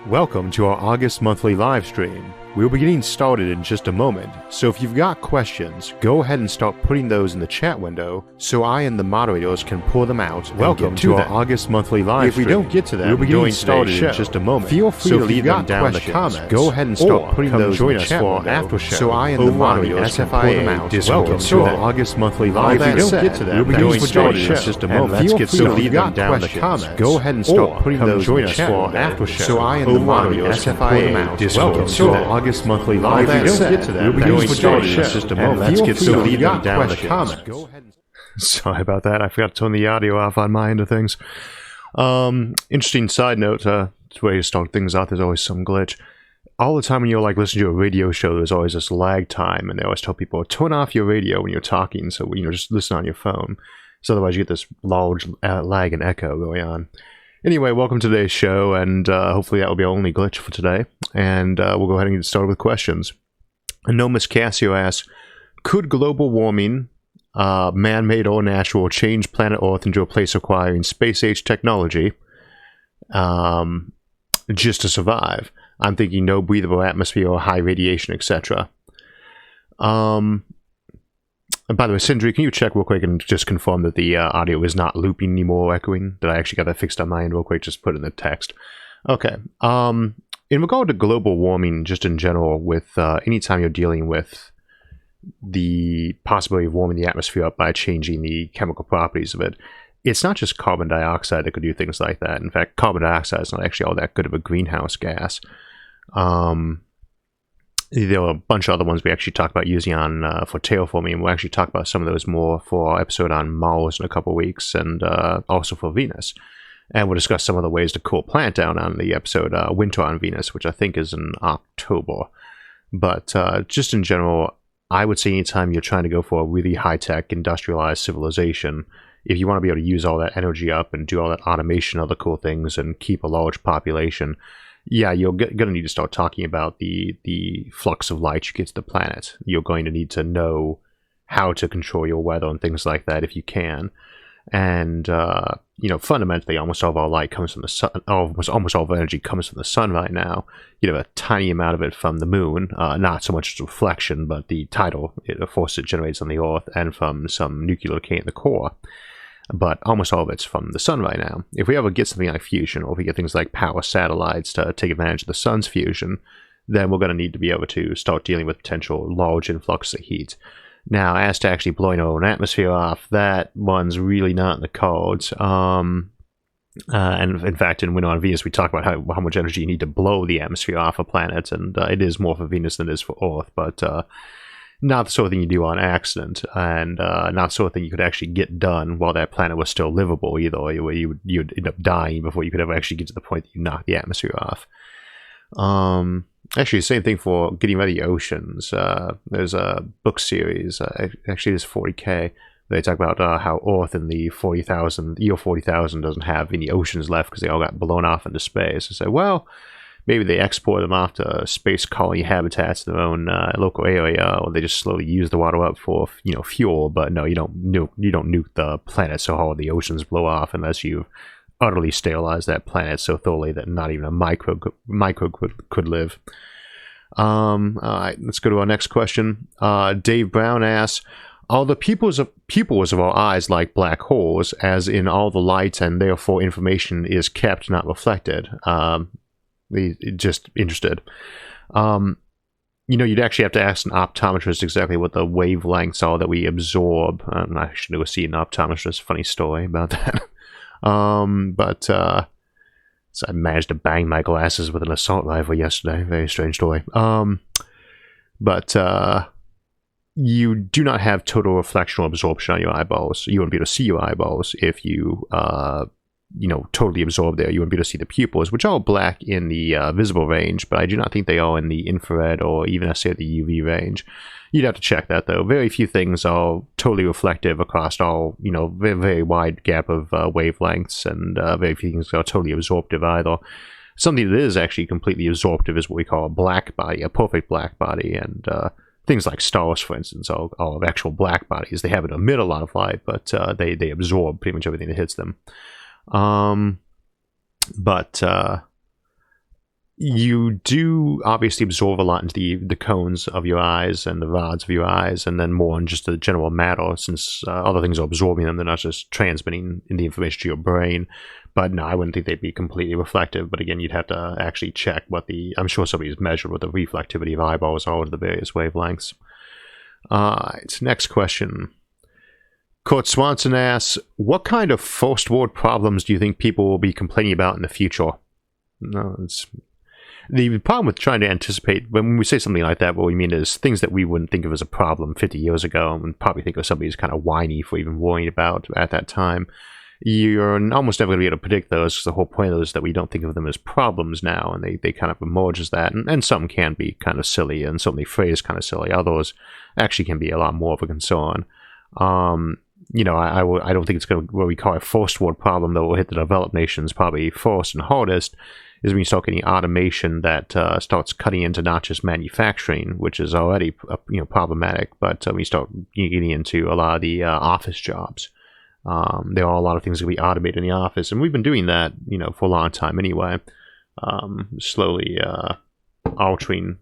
Welcome to our August monthly live stream. We'll be getting started in just a moment, so if you've got questions, go ahead and start putting those in the chat window so I and the moderators can pull them out. Welcome to our August monthly live stream. If we don't get to them, we'll be getting started in just a moment. Feel free to leave them down in the comments. Go ahead and start putting those in the chat window after show so I and the moderators can pull them out. Welcome to our August monthly live stream. If we don't get to them, we'll be getting started in just a moment. Feel free to leave them down in the comments. Go ahead and start putting those in the chat window after show so I and the moderators can pull them out. Welcome to our August monthly live. If we don't get to them, we'll be going started in just a moment. Let's get so leave them down in the comments. Go ahead. Sorry about that. I forgot to turn the audio off on my end of things. Interesting side note. It's way to start things out. There's always some glitch. All the time when you're like listening to a radio show, there's always this lag time, and they always tell people turn off your radio when you're talking, so just listen on your phone. So otherwise, you get this large lag and echo going on. Anyway, welcome to today's show, and hopefully that will be our only glitch for today. And we'll go ahead and get started with questions. Anomus Cassio asks, could global warming, man-made or natural, change planet Earth into a place requiring space-age technology just to survive? I'm thinking no breathable atmosphere or high radiation, etc. By the way, Sindri, can you check real quick and just confirm that the audio is not looping anymore or echoing? That I actually got that fixed on my end real quick, just put it in the text. Okay. In regard to global warming, just in general, with anytime you're dealing with the possibility of warming the atmosphere up by changing the chemical properties of it, it's not just carbon dioxide that could do things like that. In fact, carbon dioxide is not actually all that good of a greenhouse gas. There are a bunch of other ones we actually talked about using on for terraforming. We'll actually talk about some of those more for our episode on Mars in a couple of weeks, and also for Venus. And we'll discuss some of the ways to cool planet down on the episode Winter on Venus, which I think is in October. But just in general, I would say anytime you're trying to go for a really high-tech, industrialized civilization, if you want to be able to use all that energy up and do all that automation, other cool things, and keep a large population, yeah, you're going to need to start talking about the flux of light you get to the planet. You're going to need to know how to control your weather and things like that if you can. And, fundamentally, almost all of our light comes from the sun. Almost all of our energy comes from the sun right now. A tiny amount of it from the moon. Not so much as reflection, but the tidal force it generates on the Earth, and from some nuclear decay in the core. But almost all of it's from the sun right now. If we ever get something like fusion, or if we get things like power satellites to take advantage of the sun's fusion, then we're going to need to be able to start dealing with potential large influx of heat. Now, as to actually blowing our own atmosphere off, that one's really not in the cards. And in fact, in Winter on Venus, we talk about how much energy you need to blow the atmosphere off a planet, and it is more for Venus than it is for Earth, but not the sort of thing you do on accident, and not the sort of thing you could actually get done while that planet was still livable either. You'd end up dying before you could ever actually get to the point that you knock the atmosphere off. Actually, the same thing for getting rid of the oceans. There's a book series, actually there's 40K, they talk about how Earth in the year 40,000 doesn't have any oceans left because they all got blown off into space. I say, well, maybe they export them off to space colony habitats in their own local area, or they just slowly use the water up for fuel. But no, you don't nuke the planet so hard the oceans blow off unless you've utterly sterilize that planet so thoroughly that not even a microbe could live. All right, let's go to our next question. Dave Brown asks, are the pupils of our eyes like black holes, as in all the light and therefore information is kept, not reflected? Just interested. You'd actually have to ask an optometrist exactly what the wavelengths are that we absorb. I should go see an optometrist. Funny story about that. So I managed to bang my glasses with an assault rifle yesterday. Very strange story. You do not have total reflection or absorption on your eyeballs. You won't be able to see your eyeballs if you, totally absorb there. You won't be able to see the pupils, which are black in the visible range, but I do not think they are in the infrared or even necessarily the UV range. You'd have to check that, though. Very few things are totally reflective across all, very, very wide gap of wavelengths, and very few things are totally absorptive either. Something that is actually completely absorptive is what we call a black body, a perfect black body, and things like stars, for instance, are actual black bodies. They haven't emit a lot of light, but they absorb pretty much everything that hits them. you do obviously absorb a lot into the cones of your eyes and the rods of your eyes, and then more in just the general matter, since other things are absorbing them. They're not just transmitting the information to your brain. But no, I wouldn't think they'd be completely reflective. But again, you'd have to actually check what I'm sure somebody's measured what the reflectivity of eyeballs are to the various wavelengths. Alright, next question. Kurt Swanson asks, what kind of first world problems do you think people will be complaining about in the future? No, it's... The problem with trying to anticipate, when we say something like that, what we mean is things that we wouldn't think of as a problem 50 years ago, and probably think of somebody who's kind of whiny for even worrying about at that time. You're almost never going to be able to predict those, because the whole point of those is that we don't think of them as problems now, and they kind of emerge as that. And some can be kind of silly, and certainly phrased kind of silly. Others actually can be a lot more of a concern. You know, I don't think it's going to, what we call a first world problem that will hit the developed nations probably first and hardest, is when you start getting automation that starts cutting into not just manufacturing, which is already problematic, but when you start getting into a lot of the office jobs. There are a lot of things that can be automated in the office, and we've been doing that, for a long time anyway. Slowly altering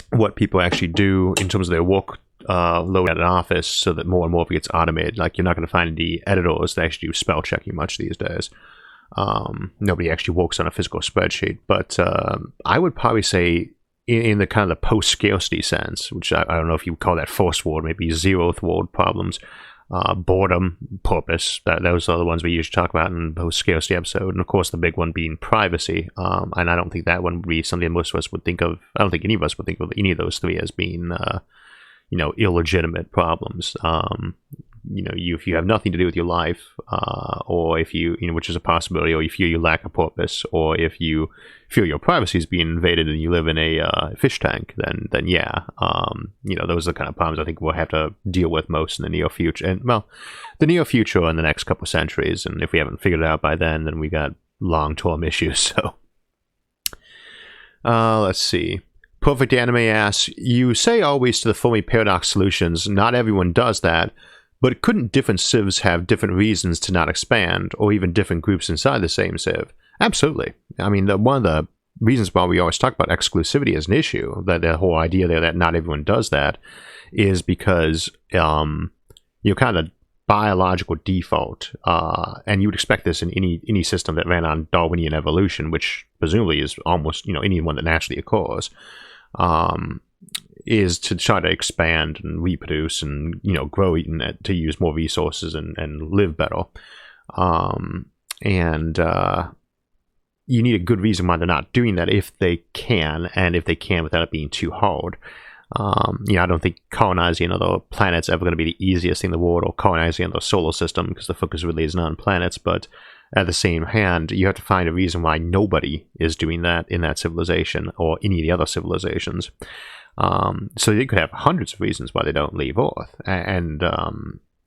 what people actually do in terms of their work load at an office, so that more and more of it gets automated. Like, you're not going to find the editors that actually do spell checking much these days. Nobody actually works on a physical spreadsheet, but I would probably say in the kind of the post-scarcity sense, which I don't know if you would call that first world, maybe zeroth world problems, boredom, purpose, those are the ones we usually talk about in the post-scarcity episode, and of course the big one being privacy, and I don't think that one would be something most of us would think of. I don't think any of us would think of any of those three as being illegitimate problems. If you have nothing to do with your life, or if you, which is a possibility, or if you lack a purpose, or if you feel your privacy is being invaded and you live in a fish tank, then yeah, those are the kind of problems I think we'll have to deal with most in the near future. And, well, the near future in the next couple of centuries, and if we haven't figured it out by then we got long-term issues, so. Let's see. Perfect Anime asks, you say always to the Fermi paradox solutions, not everyone does that, but couldn't different civs have different reasons to not expand, or even different groups inside the same civ? Absolutely. I mean, one of the reasons why we always talk about exclusivity as an issue, that the whole idea there that not everyone does that, is because kind of biological default, and you would expect this in any system that ran on Darwinian evolution, which presumably is almost anyone that naturally occurs. Is to try to expand and reproduce and grow and to use more resources and live better, and you need a good reason why they're not doing that if they can, and if they can without it being too hard. I don't think colonizing other planets is ever going to be the easiest thing in the world, or colonizing another solar system, because the focus really is not on planets. But at the same hand, you have to find a reason why nobody is doing that in that civilization or any of the other civilizations. So you could have hundreds of reasons why they don't leave Earth, and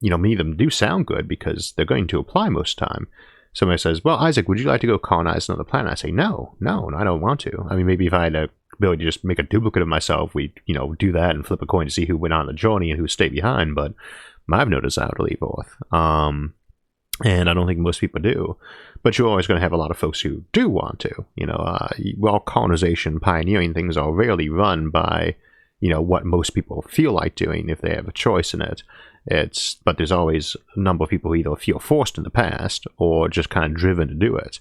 many of them do sound good because they're going to apply most of the time. Somebody says, well, Isaac, would you like to go colonize another planet? I say, no, I don't want to. I mean, maybe if I had the ability to just make a duplicate of myself, we'd do that and flip a coin to see who went on the journey and who stayed behind, but I have no desire to leave Earth. And I don't think most people do. But you're always going to have a lot of folks who do want to. While colonization, pioneering things are rarely run by, what most people feel like doing if they have a choice in it. But there's always a number of people who either feel forced in the past or just kind of driven to do it.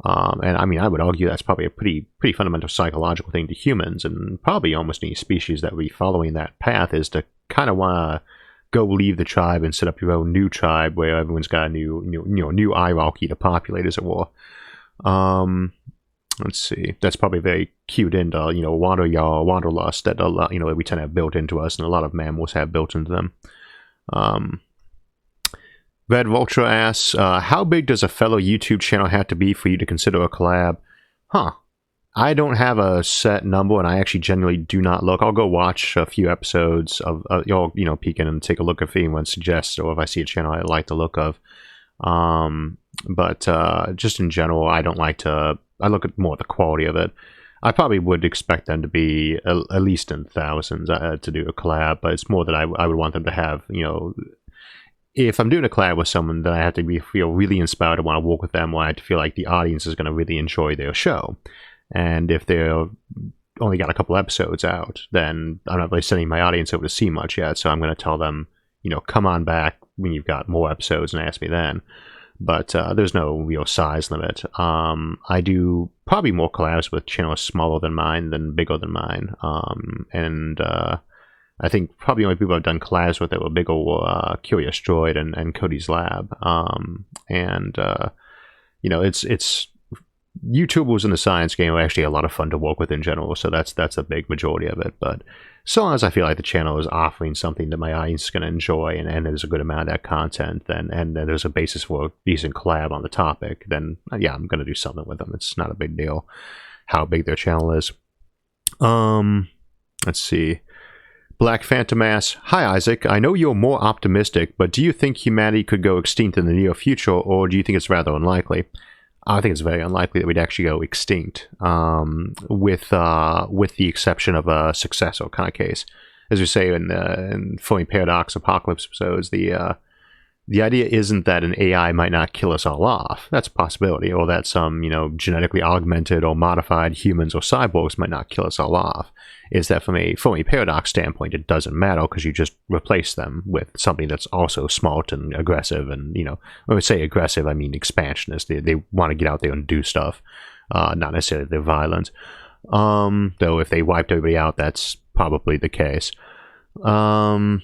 And I mean, I would argue that's probably a pretty fundamental psychological thing to humans, and probably almost any species that would be following that path is to kind of want to go leave the tribe and set up your own new tribe where everyone's got a new hierarchy to populate, as it were. Let's see. That's probably very cued into, wanderlust that we tend to have built into us, and a lot of mammals have built into them. Red Vulture asks, how big does a fellow YouTube channel have to be for you to consider a collab? I don't have a set number, and I actually generally do not look. I'll go watch a few episodes of, peek in and take a look if anyone suggests, or if I see a channel I like the look of. But just in general, I don't like to, I look at more at the quality of it. I probably would expect them to be at least in thousands to do a collab, but it's more that I would want them to have, if I'm doing a collab with someone, then I have to feel really inspired to want to work with them, or I have to feel like the audience is going to really enjoy their show. And if they're only got a couple episodes out, then I'm not really sending my audience over to see much yet. So I'm going to tell them, come on back when you've got more episodes and ask me then. But there's no real size limit. I do probably more collabs with channels smaller than mine than bigger than mine. I think probably the only people I've done collabs with that were bigger were Curious Droid and Cody's Lab. It's YouTubers in the science game are actually a lot of fun to work with in general, so that's a big majority of it. But so long as I feel like the channel is offering something that my audience is going to enjoy, and there's a good amount of that content, and there's a basis for a decent collab on the topic, then yeah, I'm going to do something with them. It's not a big deal how big their channel is. Let's see. Black Phantom asks, "Hi Isaac, I know you're more optimistic, but do you think humanity could go extinct in the near future, or do you think it's rather unlikely?" I think it's very unlikely that we'd actually go extinct, with the exception of a successor kind of case. As we say in Fully Paradox Apocalypse episodes, the idea isn't that an AI might not kill us all off. That's a possibility, or that some genetically augmented or modified humans or cyborgs might not kill us all off. Is that from a Fully Paradox standpoint, it doesn't matter because you just replace them with something that's also smart and aggressive, and when I say aggressive, I mean expansionist. They want to get out there and do stuff, not necessarily they're violent. Though if they wiped everybody out, that's probably the case. But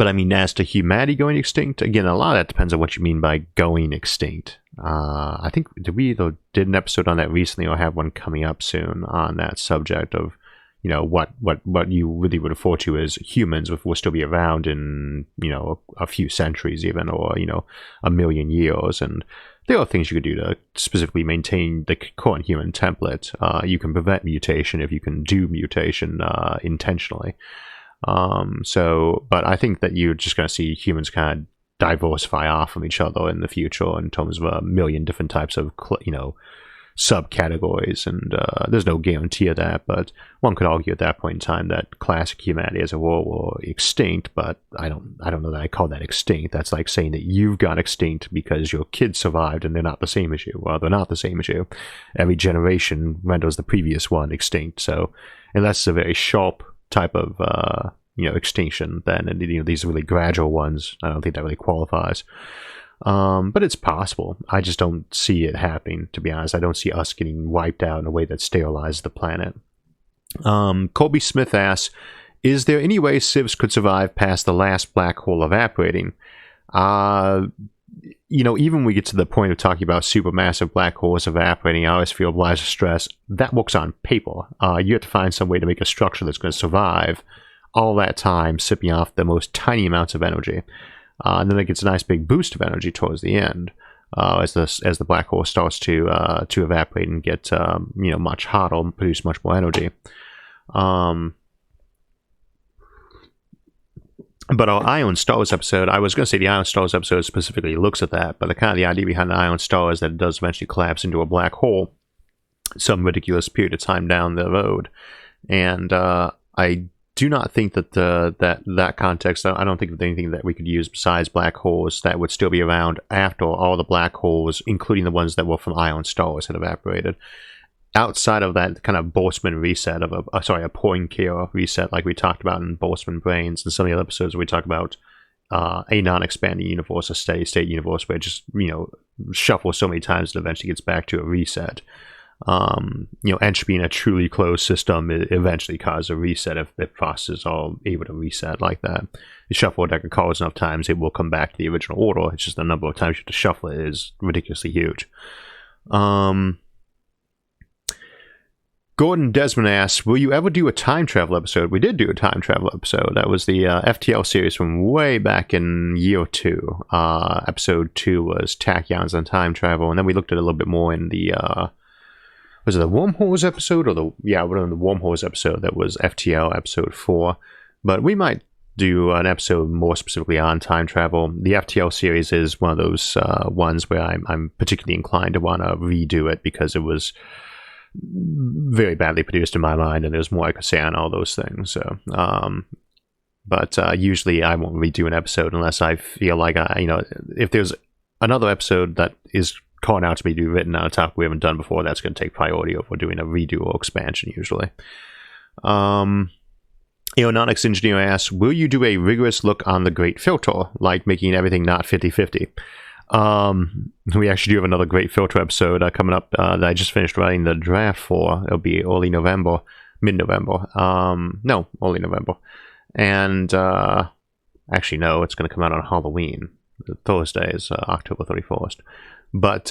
I mean, as to humanity going extinct, again, a lot of that depends on what you mean by going extinct. I think did an episode on that recently, or have one coming up soon on that subject of what you really would refer to as humans will still be around in a few centuries even, or a million years. And there are things you could do to specifically maintain the current human template. You can prevent mutation if you can do mutation intentionally. But I think that you're just going to see humans kind of diversify off from each other in the future in terms of a million different types of subcategories, and there's no guarantee of that, but one could argue at that point in time that classic humanity as a whole were extinct. But I don't know that I call that extinct. That's like saying that you've gone extinct because your kids survived and they're not the same as you. Well, they're not the same as you. Every generation renders the previous one extinct. So unless it's a very sharp type of extinction, then these really gradual ones, I don't think that really qualifies. But it's possible. I just don't see it happening, to be honest. I don't see us getting wiped out in a way that sterilizes the planet. Colby Smith asks, "Is there any way civs could survive past the last black hole evaporating?" Even when we get to the point of talking about supermassive black holes evaporating, I always feel obliged to stress that works on paper. You have to find some way to make a structure that's going to survive all that time, sipping off the most tiny amounts of energy. And then it gets a nice big boost of energy towards the end, as the black hole starts to evaporate and get much hotter and produce much more energy. But our Ion Stars episode, I was going to say the Ion Stars episode specifically looks at that, but the idea behind the Ion Star is that it does eventually collapse into a black hole some ridiculous period of time down the road. And I do not think that that context, I don't think of anything that we could use besides black holes that would still be around after all the black holes, including the ones that were from Ion Stars, had evaporated. Outside of that kind of Boltzmann reset of a Poincare reset, like we talked about in Boltzmann Brains and some of the other episodes where we talk about a non-expanding universe, a steady state universe where it just shuffles so many times and eventually gets back to a reset. Entropy in a truly closed system, it eventually causes a reset if processes are able to reset like that. You shuffle a deck of cards enough times, it will come back to the original order. It's just the number of times you have to shuffle it is ridiculously huge. Gordon Desmond asks, "Will you ever do a time travel episode?" We did do a time travel episode. That was the FTL series from way back in year 2. Episode 2 was Tachyons on time travel, and then we looked at it a little bit more in the was it the Wormholes episode, or the Wormholes episode that was FTL episode 4. But we might do an episode more specifically on time travel. The FTL series is one of those ones where I'm particularly inclined to want to redo it because it was very badly produced in my mind, and there's more I could say on all those things. So But usually I won't redo an episode unless I feel like, if there's another episode that is calling out to be written on a topic we haven't done before, that's going to take priority over doing a redo or expansion usually. Aeronautics Engineer asks, will you do a rigorous look on the Great Filter, like making everything not 50-50? We actually do have another Great Filter episode coming up that I just finished writing the draft for. It'll be early November, mid-November. No, early November. And actually, no, it's going to come out on Halloween. Thursday is October 31st. But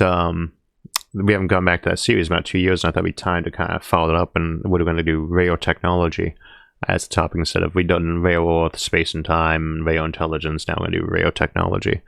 we haven't gone back to that series in about 2 years, and I thought it'd be time to kind of follow it up, and we're going to do rail technology as the topic instead of, we've done rail Earth, space and time, rail intelligence. Now we're going to do rail technology.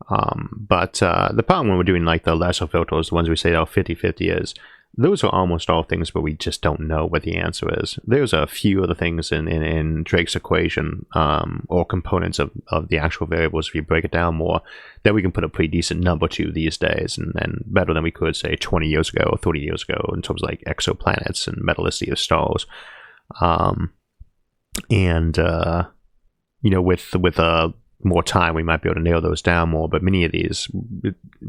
But the problem when we're doing like the lesser filters, the ones we say 50-50 is, those are almost all things where we just don't know what the answer is. There's a few other things in Drake's equation, or components of the actual variables, if you break it down more, that we can put a pretty decent number to these days, and better than we could, say, 20 years ago or 30 years ago, in terms of like exoplanets and metallicity of stars. With more time, we might be able to nail those down more, but many of these,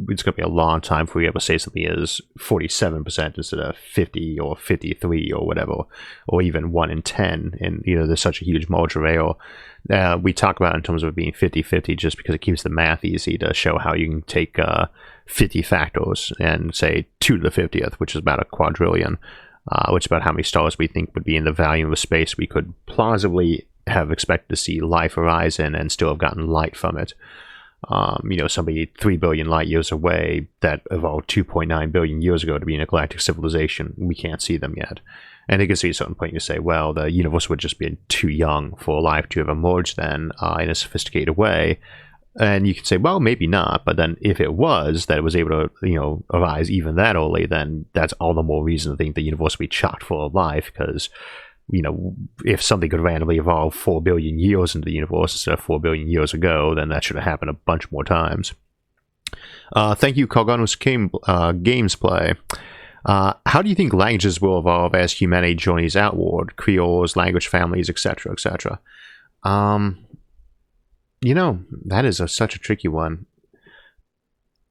it's going to be a long time before we ever say something is 47% instead of 50 or 53 or whatever, or even 1 in 10, and there's such a huge margin of error. We talk about it in terms of it being 50-50 just because it keeps the math easy to show how you can take 50 factors and say 2 to the 50th, which is about a quadrillion, which is about how many stars we think would be in the volume of space we could plausibly have expected to see life arise in and still have gotten light from it. Somebody 3 billion light years away that evolved 2.9 billion years ago to be in a galactic civilization, we can't see them yet. And it gets to a certain point you say, well, the universe would just be too young for life to have emerged then in a sophisticated way. And you can say, well, maybe not, but then if it was, that it was able to, arise even that early, then that's all the more reason to think the universe would be chock full of life, because if something could randomly evolve 4 billion years into the universe instead of 4 billion years ago, then that should have happened a bunch more times. Thank you, Kalganus Gamesplay. How do you think languages will evolve as humanity journeys outward? Creoles, language families, etc., etc. That is such a tricky one.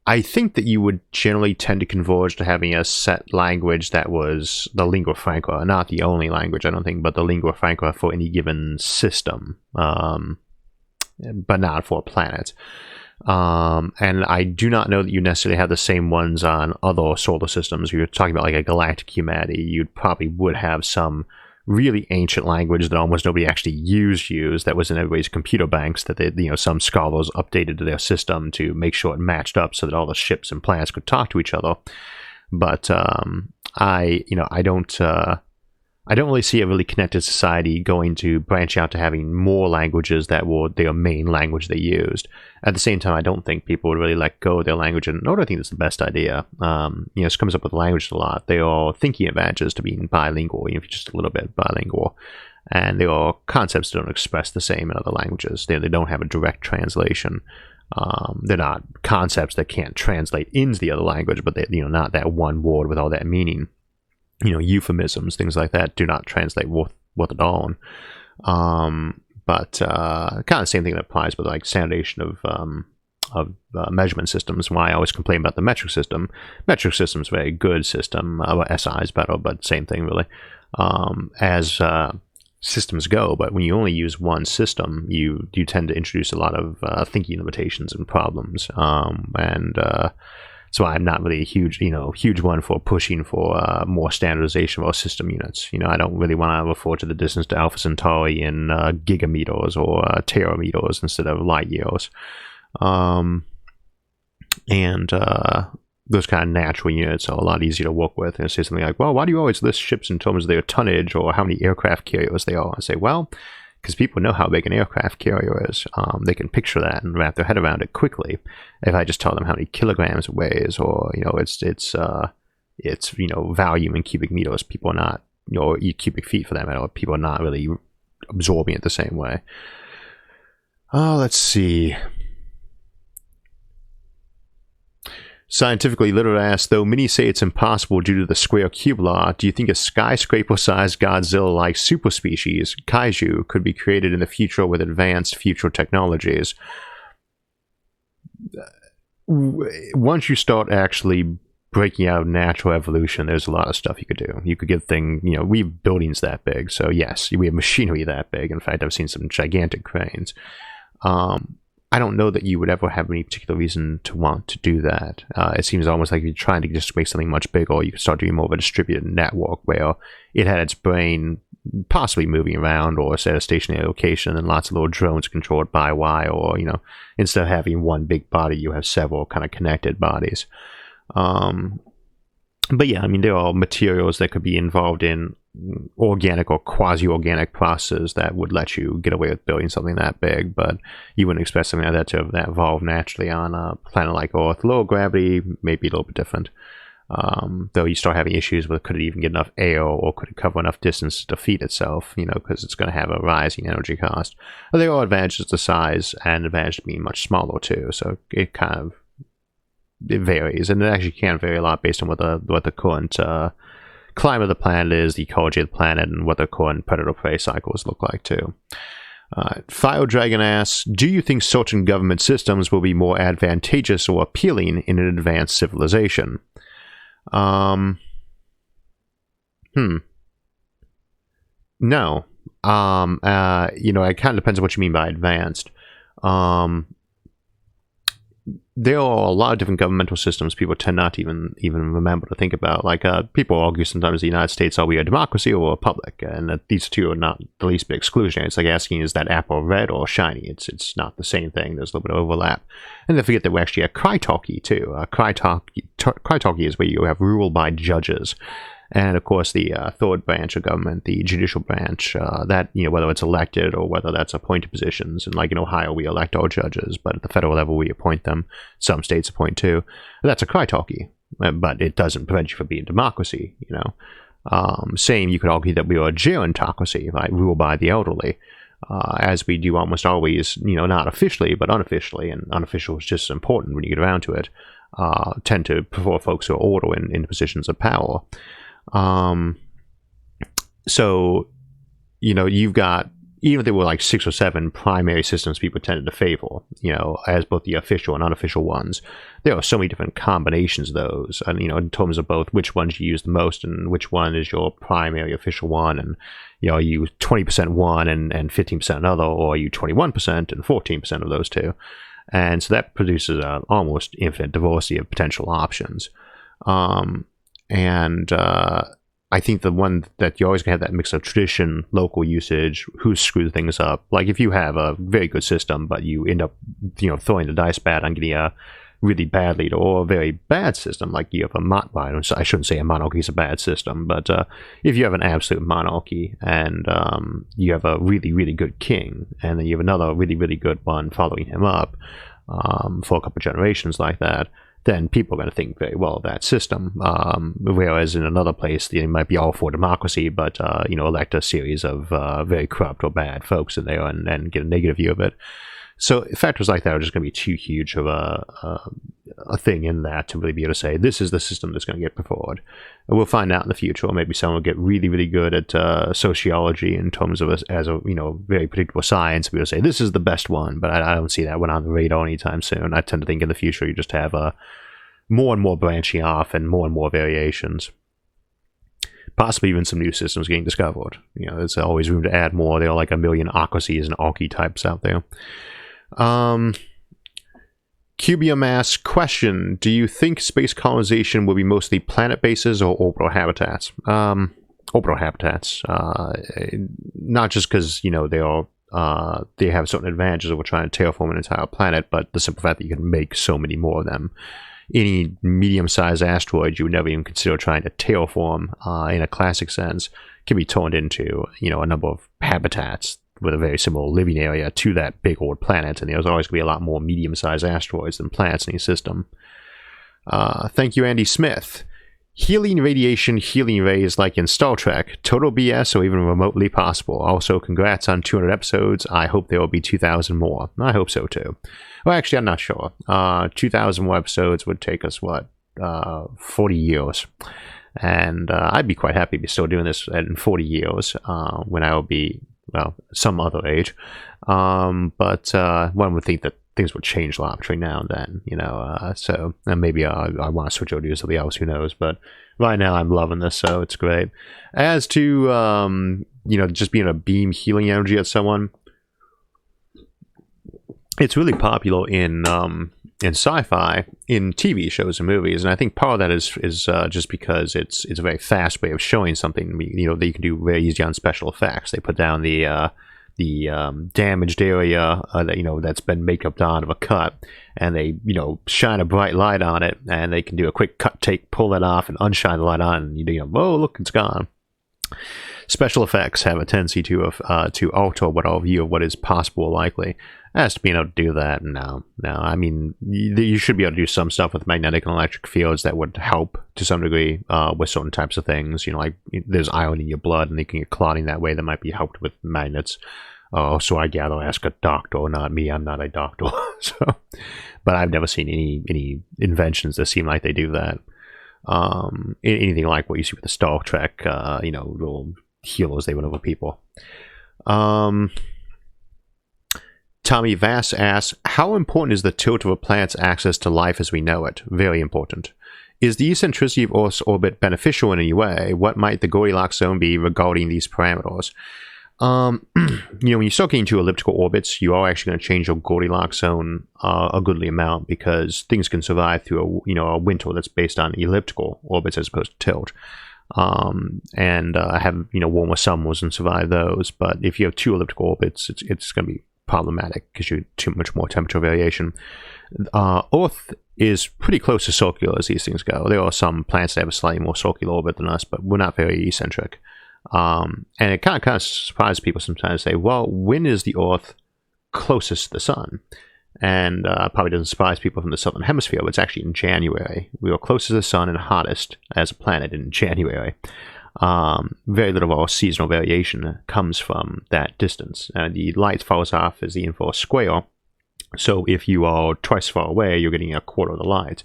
I think that you would generally tend to converge to having a set language that was the lingua franca, not the only language, I don't think, but the lingua franca for any given system, but not for a planet. And I do not know that you necessarily have the same ones on other solar systems. If you're talking about like a galactic humanity, you probably would have some really ancient language that almost nobody actually used that was in everybody's computer banks that some scholars updated to their system to make sure it matched up so that all the ships and planets could talk to each other. But I don't really see a really connected society going to branch out to having more languages that were their main language they used. At the same time, I don't think people would really let go of their language, and nor do I think that's the best idea. This comes up with language a lot. There are thinking advantages to being bilingual, even if you're just a little bit bilingual. And there are concepts that don't express the same in other languages. They don't have a direct translation. They're not concepts that can't translate into the other language, but they, not that one word with all that meaning. Euphemisms, things like that, do not translate worth at all. But kind of the same thing that applies with like standardization of measurement systems. Why I always complain about the metric system. Metric system is a very good system. SI is better, but same thing really. As systems go, but when you only use one system, you tend to introduce a lot of thinking limitations and problems. So I'm not really a huge one for pushing for more standardization of our system units. I don't really want to refer to the distance to Alpha Centauri in gigameters or terameters instead of light years. Those kind of natural units are a lot easier to work with. And say something like, well, why do you always list ships in terms of their tonnage or how many aircraft carriers they are? I say, well, because people know how big an aircraft carrier is. They can picture that and wrap their head around it quickly. If I just tell them how many kilograms it weighs, or its volume in cubic meters, people are not, or cubic feet for that matter, people are not really absorbing it the same way. Let's see. Scientifically Literate asks, though many say it's impossible due to the square-cube law, do you think a skyscraper-sized Godzilla-like superspecies, kaiju, could be created in the future with advanced future technologies? Once you start actually breaking out natural evolution, there's a lot of stuff you could do. You could get we have buildings that big, so yes, we have machinery that big. In fact, I've seen some gigantic cranes. I don't know that you would ever have any particular reason to want to do that. It seems almost like you're trying to just make something much bigger, or you could start doing more of a distributed network where it had its brain possibly moving around or at a stationary location, and lots of little drones controlled by wire, or, instead of having one big body, you have several kind of connected bodies. But yeah, there are materials that could be involved in organic or quasi-organic processes that would let you get away with building something that big, but you wouldn't expect something like that to evolve naturally on a planet like Earth. Low gravity may be a little bit different, though you start having issues with could it even get enough air, or could it cover enough distance to defeat itself, because it's going to have a rising energy cost. But there are advantages to size and advantages to being much smaller too, so it varies, and it actually can vary a lot based on what the current climate of the planet is, the ecology of the planet, and what the current predator-prey cycles look like too. Fire Dragon asks, do you think certain government systems will be more advantageous or appealing in an advanced civilization? No. It kind of depends on what you mean by advanced. There are a lot of different governmental systems people tend not to even remember to think about. Like, people argue sometimes the United States, are we a democracy or a republic? And these two are not the least bit exclusionary. It's like asking, is that apple red or shiny? It's not the same thing. There's a little bit of overlap. And then forget that we're actually a critarchy too. Critarchy is where you have rule by judges. And of course, the third branch of government, the judicial branch, that, whether it's elected or whether that's appointed positions. And like in Ohio, we elect our judges, but at the federal level, we appoint them. Some states appoint too. And that's a critarchy, but it doesn't prevent you from being a democracy, Same, you could argue that we are a gerontocracy, right? Rule by the elderly, as we do almost always, not officially, but unofficially. And unofficial is just as important when you get around to it. Tend to prefer folks who are older in positions of power. So, you've got, even if there were like 6 or 7 primary systems people tended to favor, as both the official and unofficial ones, there are so many different combinations of those, and, in terms of both which ones you use the most and which one is your primary official one, and, are you 20% one and 15% another, or are you 21% and 14% of those two? And so that produces an almost infinite diversity of potential options. I think the one that you always gonna have that mix of tradition, local usage, who screws things up. Like if you have a very good system, but you end up, throwing the dice bad on getting a really bad leader, or a very bad system, like you have I shouldn't say a monarchy is a bad system, but if you have an absolute monarchy and you have a really, really good king, and then you have another really, really good one following him up for a couple of generations like that, then people are going to think very well of that system. Whereas in another place, they might be all for democracy, but elect a series of very corrupt or bad folks in there and get a negative view of it. So factors like that are just going to be too huge of a thing in that to really be able to say, this is the system that's going to get preferred. And we'll find out in the future, or maybe someone will get really, really good at sociology in terms of as a very predictable science. We'll say, this is the best one, but I don't see that one on the radar anytime soon. I tend to think in the future, you just have more and more branching off and more variations. Possibly even some new systems getting discovered. There's always room to add more. There are like a million ocracies and archetypes out there. Cubium asks, question, do you think space colonization will be mostly planet bases or orbital habitats? Orbital habitats. Not just because, they have certain advantages over trying to terraform an entire planet, but the simple fact that you can make so many more of them. Any medium-sized asteroid you would never even consider trying to terraform in a classic sense can be turned into, a number of habitats with a very similar living area to that big old planet, and there's always going to be a lot more medium-sized asteroids than planets in the system. Thank you, Andy Smith. Healing radiation, healing rays like in Star Trek, total BS or even remotely possible. Also, congrats on 200 episodes. I hope there will be 2,000 more. I hope so too. Well, actually, I'm not sure. 2,000 more episodes would take us, 40 years. And I'd be quite happy to be still doing this in 40 years when I will be, well, some other age. But one would think that things would change a lot between now and then, so and maybe I want to switch over to something else, who knows. But right now I'm loving this, so it's great. As to, just being a beam healing energy at someone, it's really popular in sci-fi, in TV shows and movies, and I think part of that is just because it's a very fast way of showing something, that you can do very easy on special effects. They put down the damaged area that's been make-upped on of a cut, and they shine a bright light on it, and they can do a quick cut take, pull that off, and unshine the light on, and whoa, look, it's gone. Special effects have a tendency to alter what our view of what is possible or likely. As to being able to do that, no. I mean, you should be able to do some stuff with magnetic and electric fields that would help to some degree with certain types of things. Like there's iron in your blood, and you can get clotting that way that might be helped with magnets. So I gather, ask a doctor, not me. I'm not a doctor. But I've never seen any inventions that seem like they do that. Anything like what you see with the Star Trek, little healers they went over people. Tommy Vass asks, how important is the tilt of a planet's axis to life as we know it? Very important. Is the eccentricity of Earth's orbit beneficial in any way? What might the Goldilocks zone be regarding these parameters? When you start getting to elliptical orbits, you are actually going to change your Goldilocks zone a goodly amount, because things can survive through a winter that's based on elliptical orbits as opposed to tilt. And have warmer summers and survive those. But if you have two elliptical orbits, it's going to be problematic because you have too much more temperature variation. Earth is pretty close to circular as these things go. There are some planets that have a slightly more circular orbit than us, but we're not very eccentric. And it kind of surprises people sometimes to say, well, when is the Earth closest to the sun? And probably doesn't surprise people from the southern hemisphere, but it's actually in January. We are closest to the sun and hottest as a planet in January. Very little of our seasonal variation comes from that distance. The light falls off as the inverse square. So if you are twice far away, you're getting a quarter of the light.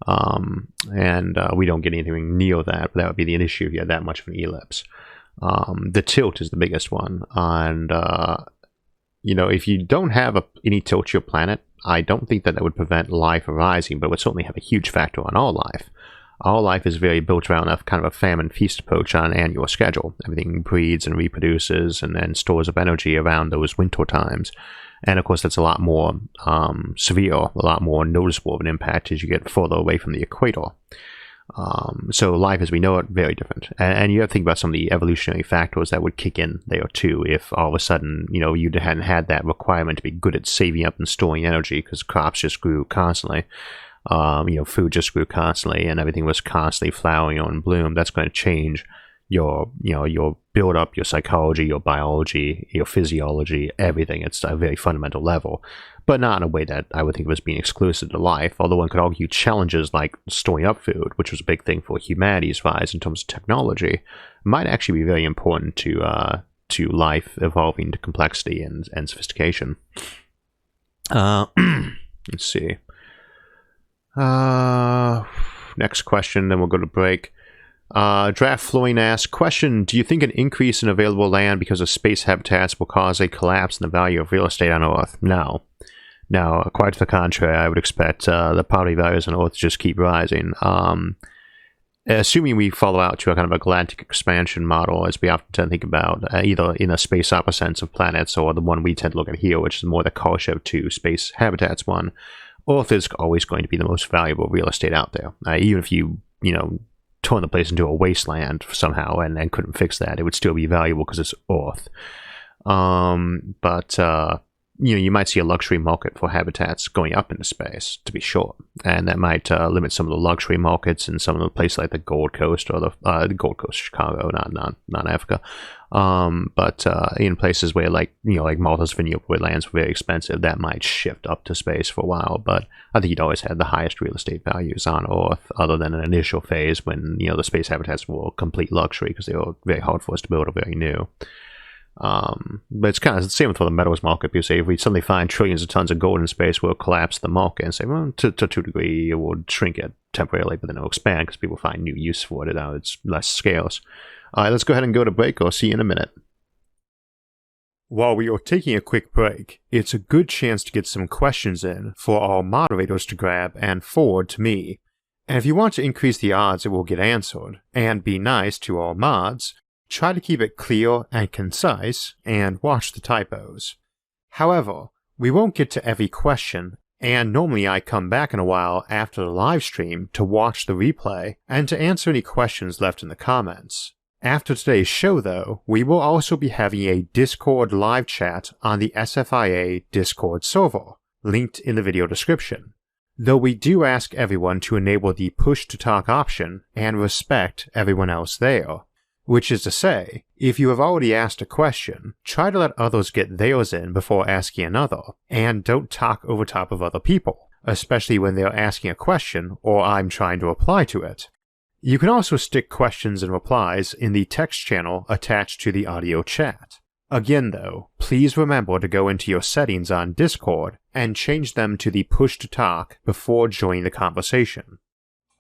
And we don't get anything near that, but that would be the issue if you had that much of an ellipse. The tilt is the biggest one. And, if you don't have any tilt to your planet, I don't think that would prevent life arising, but it would certainly have a huge factor on our life. Our life is very built around a kind of a famine feast approach on an annual schedule. Everything breeds and reproduces and then stores up energy around those winter times. And of course, that's a lot more severe, a lot more noticeable of an impact as you get further away from the equator. So life as we know it, very different. And you have to think about some of the evolutionary factors that would kick in there too if all of a sudden, you hadn't had that requirement to be good at saving up and storing energy because crops just grew constantly. Food just grew constantly and everything was constantly flowering on bloom. That's going to change your build up, your psychology, your biology, your physiology, everything. It's a very fundamental level, but not in a way that I would think of as being exclusive to life. Although one could argue challenges like storing up food, which was a big thing for humanity's rise in terms of technology, might actually be very important to life evolving to complexity and sophistication. Let's see. Next question, then we'll go to break. Draft Flowing asks, question, do you think an increase in available land because of space habitats will cause a collapse in the value of real estate on Earth? No. Now, quite to the contrary, I would expect the property values on Earth to just keep rising. Assuming we follow out to a kind of a galactic expansion model, as we often tend to think about, either in a space opera sense of planets or the one we tend to look at here, which is more the Kardashev 2 space habitats one, Earth is always going to be the most valuable real estate out there. Even if you turn the place into a wasteland somehow and couldn't fix that, it would still be valuable because it's Earth. But you might see a luxury market for habitats going up into space, to be sure, and that might limit some of the luxury markets in some of the places like the Gold Coast or the Gold Coast, Chicago, not Africa, but in places where like Malta's Vineyard, where land's very expensive, that might shift up to space for a while. But I think you'd always had the highest real estate values on Earth, other than an initial phase when the space habitats were complete luxury because they were very hard for us to build or very new. But it's kind of the same for the metals market. People say if we suddenly find trillions of tons of gold in space, we'll collapse the market and say, well, to a degree, it will shrink it temporarily, but then it'll expand because people find new use for it. Now it's less scales. All right, let's go ahead and go to break. I'll see you in a minute. While we are taking a quick break, it's a good chance to get some questions in for our moderators to grab and forward to me. And if you want to increase the odds it will get answered, and be nice to our mods, try to keep it clear and concise, and watch the typos. However, we won't get to every question, and normally I come back in a while after the live stream to watch the replay and to answer any questions left in the comments. After today's show though, we will also be having a Discord live chat on the SFIA Discord server, linked in the video description. Though we do ask everyone to enable the push-to-talk option and respect everyone else there. Which is to say, if you have already asked a question, try to let others get theirs in before asking another, and don't talk over top of other people, especially when they're asking a question or I'm trying to reply to it. You can also stick questions and replies in the text channel attached to the audio chat. Again though, please remember to go into your settings on Discord and change them to the push to talk before joining the conversation.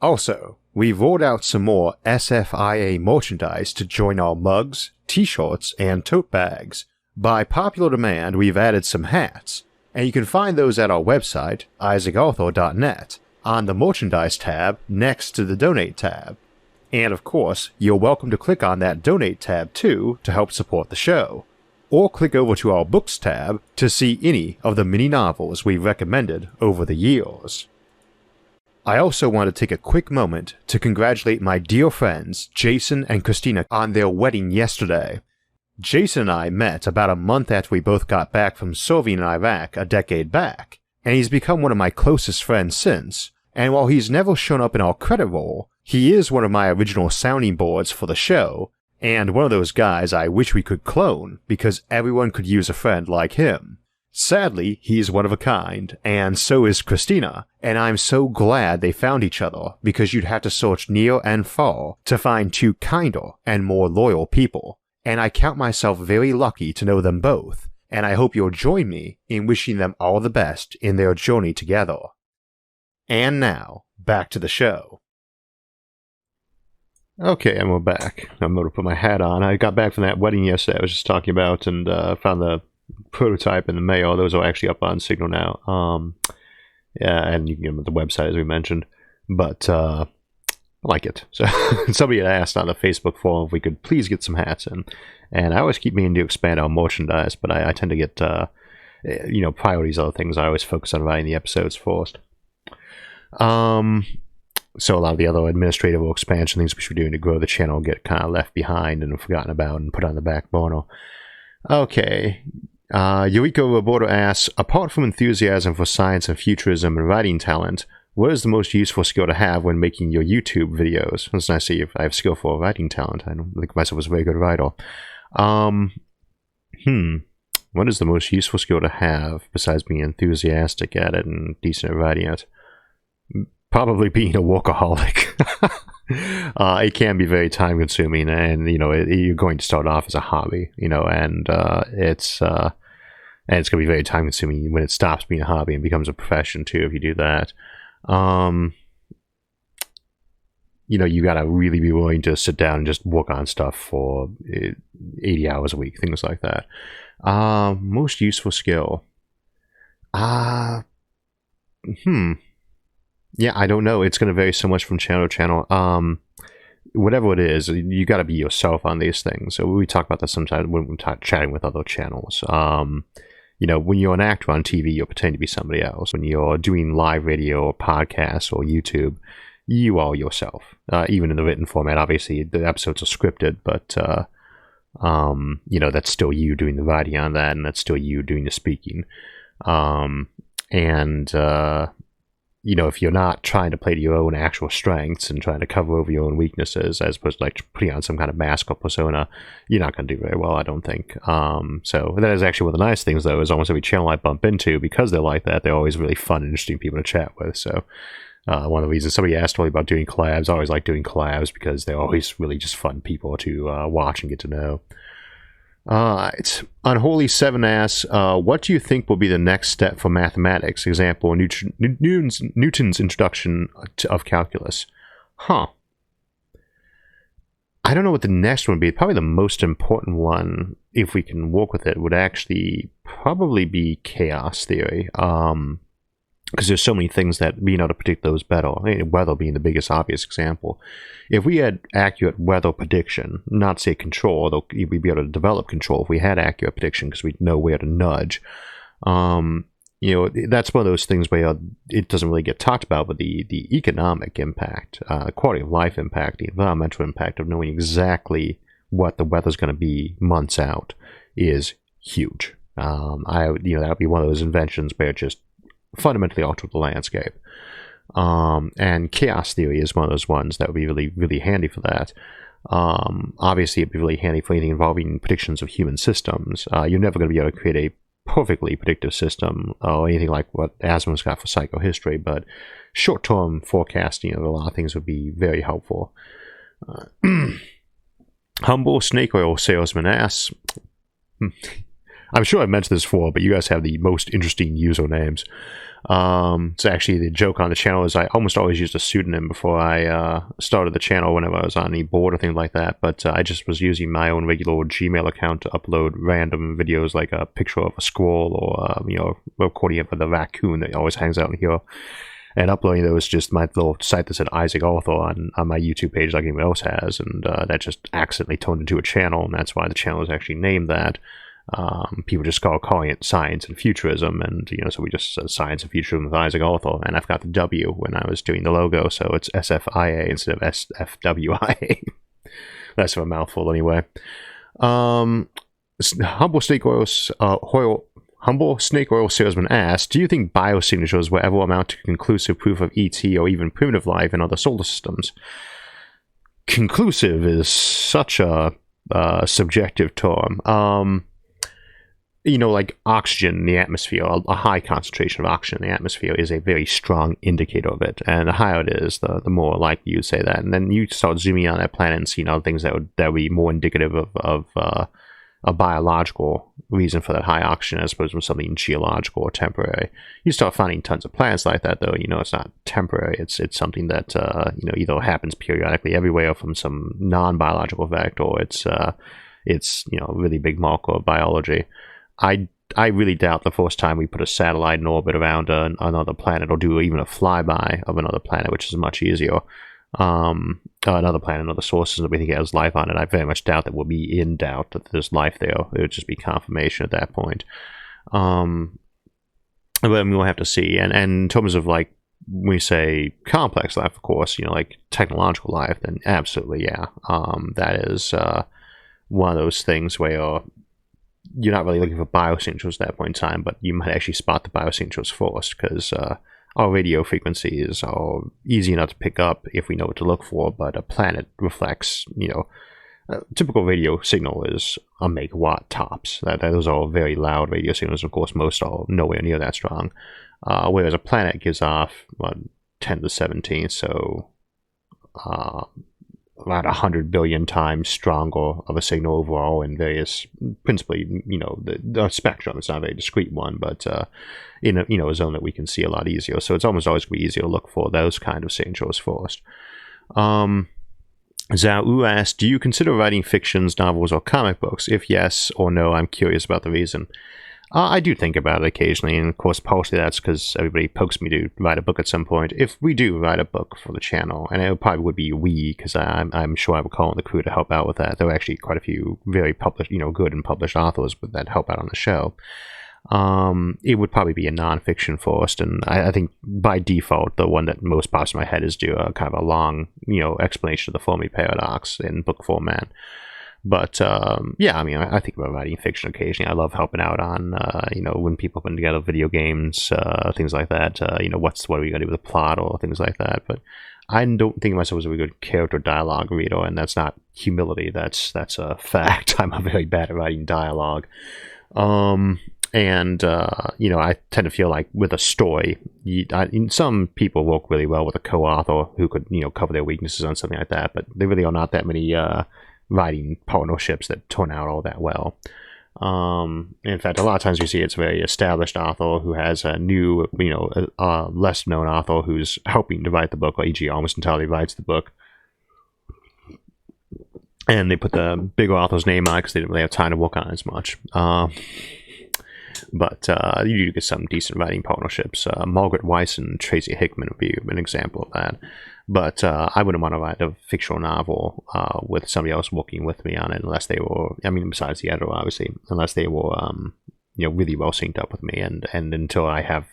Also, we've rolled out some more SFIA merchandise to join our mugs, t-shirts, and tote bags. By popular demand, we've added some hats, and you can find those at our website, isaacarthur.net, on the merchandise tab next to the donate tab. And of course, you're welcome to click on that donate tab too to help support the show. Or click over to our books tab to see any of the mini novels we've recommended over the years. I also want to take a quick moment to congratulate my dear friends Jason and Christina on their wedding yesterday. Jason and I met about a month after we both got back from serving in Iraq a decade back, and he's become one of my closest friends since, and while he's never shown up in our credit roll, he is one of my original sounding boards for the show, and one of those guys I wish we could clone because everyone could use a friend like him. Sadly, he's one of a kind, and so is Christina, and I'm so glad they found each other because you'd have to search near and far to find two kinder and more loyal people, and I count myself very lucky to know them both, and I hope you'll join me in wishing them all the best in their journey together. And now, back to the show. Okay, and we're back. I'm going to put my hat on. I got back from that wedding yesterday I was just talking about, and found the prototype in the mail. Those are actually up on Signal now. Yeah, and you can get them at the website as we mentioned. But I like it. So somebody had asked on the Facebook forum if we could please get some hats in. And I always keep meaning to expand our merchandise, but I tend to get priorities, other things. I always focus on writing the episodes first. So a lot of the other administrative or expansion things we should be doing to grow the channel get kind of left behind and forgotten about and put on the back burner. Okay. Eureka Roberto asks, apart from enthusiasm for science and futurism and writing talent, what is the most useful skill to have when making your YouTube videos? It's nice to see if I have skill for writing talent. I don't think of myself as a very good writer. What is the most useful skill to have besides being enthusiastic at it and decent at writing it? Probably being a workaholic. It can be very time consuming, and you're going to start off as a hobby, and it's going to be very time consuming when it stops being a hobby and becomes a profession too. If you do that, you got to really be willing to sit down and just work on stuff for 80 hours a week, things like that. Most useful skill. Yeah, I don't know. It's going to vary so much from channel to channel. Whatever it is, you got to be yourself on these things. So we talk about that sometimes when we're chatting with other channels. When you're an actor on TV, you're pretending to be somebody else. When you're doing live radio or podcasts or YouTube, you are yourself. Even in the written format, obviously the episodes are scripted, but That's still you doing the writing on that, and that's still you doing the speaking. If you're not trying to play to your own actual strengths and trying to cover over your own weaknesses, as opposed to like putting on some kind of mask or persona, you're not going to do very well, I don't think. So that is actually one of the nice things, though, is almost every channel I bump into, because they're like that, they're always really fun and interesting people to chat with. So one of the reasons somebody asked me about doing collabs, I always like doing collabs because they're always really just fun people to watch and get to know. It's Unholy 7 asks, what do you think will be the next step for mathematics? Example, Newton's introduction of calculus. I don't know what the next one would be. Probably the most important one, if we can work with it, would actually probably be chaos theory. Because there's so many things that being able to predict those better, weather being the biggest obvious example. If we had accurate weather prediction, not say control, although we'd be able to develop control if we had accurate prediction because we'd know where to nudge. That's one of those things where it doesn't really get talked about, but the economic impact, quality of life impact, the environmental impact of knowing exactly what the weather's going to be months out is huge. That would be one of those inventions where it just fundamentally alter the landscape. And chaos theory is one of those ones that would be really, really handy for that. Obviously, it'd be really handy for anything involving predictions of human systems. You're never going to be able to create a perfectly predictive system or anything like what Asimov's got for psychohistory, but short-term forecasting of a lot of things would be very helpful. Humble Snake Oil Salesman asks, I'm sure I mentioned this before, but you guys have the most interesting usernames. So actually, the joke on the channel is I almost always used a pseudonym before I started the channel whenever I was on any board or things like that. But I just was using my own regular Gmail account to upload random videos, like a picture of a squirrel or recording of the raccoon that always hangs out in here, and uploading those just my little site that said Isaac Arthur on my YouTube page, like anyone else has, and that just accidentally turned into a channel, and that's why the channel is actually named that. People just calling it science and futurism, and so we just said science and futurism with Isaac Arthur, and I've got the W when I was doing the logo, so it's SFIA instead of SFWIA. That's a mouthful anyway. Humble Snake Oil Salesman asks, do you think biosignatures will ever amount to conclusive proof of ET or even primitive life in other solar systems? Conclusive is such a subjective term. Like oxygen in the atmosphere, a high concentration of oxygen in the atmosphere is a very strong indicator of it. And the higher it is, the more likely you'd say that. And then you start zooming on that planet and seeing other things that would be more indicative of a biological reason for that high oxygen as opposed to something geological or temporary. You start finding tons of planets like that, though. It's not temporary. It's something that either happens periodically everywhere or from some non-biological effect, or it's a really big marker of biology. I really doubt the first time we put a satellite in orbit around another planet, or do even a flyby of another planet, which is much easier. Another planet, another sources that we think has life on it. I very much doubt that we'll be in doubt that there's life there. It would just be confirmation at that point. But we'll have to see. And in terms of like when we say complex life, of course, like technological life, then absolutely, yeah. That is one of those things where you're not really looking for biosignatures at that point in time, but you might actually spot the biosignatures first, because our radio frequencies are easy enough to pick up if we know what to look for, but a planet reflects, a typical radio signal is a megawatt tops. Those are all very loud radio signals. Of course, most are nowhere near that strong. Whereas a planet gives off 10 to the 17th, so about 100 billion times stronger of a signal overall in various, principally, the spectrum. It's not a very discrete one, but in a zone that we can see a lot easier. So it's almost always going to be easier to look for those kind of signatures first. Zhao asked, do you consider writing fictions, novels, or comic books? If yes or no, I'm curious about the reason. I do think about it occasionally, and of course partially that's because everybody pokes me to write a book at some point. If we do write a book for the channel, and it probably would be we, because I'm sure I would call on the crew to help out with that. There are actually quite a few very published, good and published authors that help out on the show. It would probably be a non-fiction first, and I think by default the one that most pops in my head is do a kind of a long, explanation of the Fermi paradox in book format. But yeah, I mean, I think about writing fiction occasionally. I love helping out on when people put together video games, things like that. What are we going to do with the plot or things like that. But I don't think of myself as a really good character dialogue reader, and that's not humility. That's a fact. I'm very bad at writing dialogue. I tend to feel like with a story, some people work really well with a co-author who could, cover their weaknesses on something like that, but there really are not that many writing partnerships that turn out all that well. In fact, a lot of times we see it's a very established author who has a new, less known author who's helping to write the book, or e.g. almost entirely writes the book. And they put the bigger author's name on it because they didn't really have time to work on it as much. But you do get some decent writing partnerships. Margaret Weiss and Tracy Hickman would be an example of that. But I wouldn't want to write a fictional novel with somebody else working with me on it unless they were, besides the editor, obviously, unless they were, really well synced up with me. And until I have,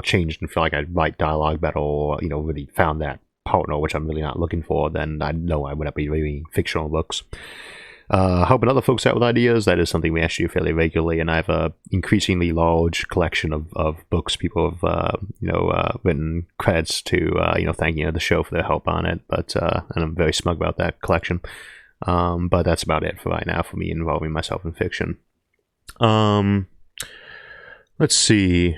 changed and feel like I write dialogue better or, really found that partner, which I'm really not looking for, then I know I wouldn't be reading fictional books. Helping other folks out with ideas, that is something we actually do fairly regularly, and I have a increasingly large collection of books people have written credits to thanking the show for their help on it, but and I'm very smug about that collection. But that's about it for right now for me involving myself in fiction. Let's see.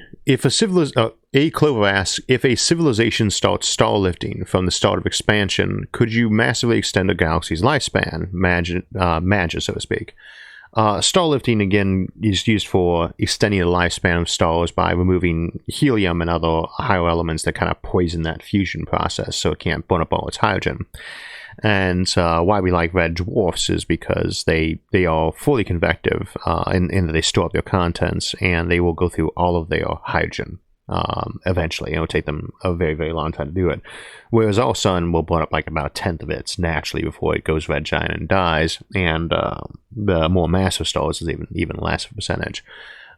A Clover asks, if a civilization starts star lifting from the start of expansion, could you massively extend a galaxy's lifespan? Magic, so to speak. Star lifting, again, is used for extending the lifespan of stars by removing helium and other higher elements that kind of poison that fusion process so it can't burn up all its hydrogen. And why we like red dwarfs is because they are fully convective in that they store up their contents, and they will go through all of their hydrogen eventually. It will take them a very, very long time to do it. Whereas our sun will burn up like about a tenth of it naturally before it goes red giant and dies, and the more massive stars is even less of a percentage.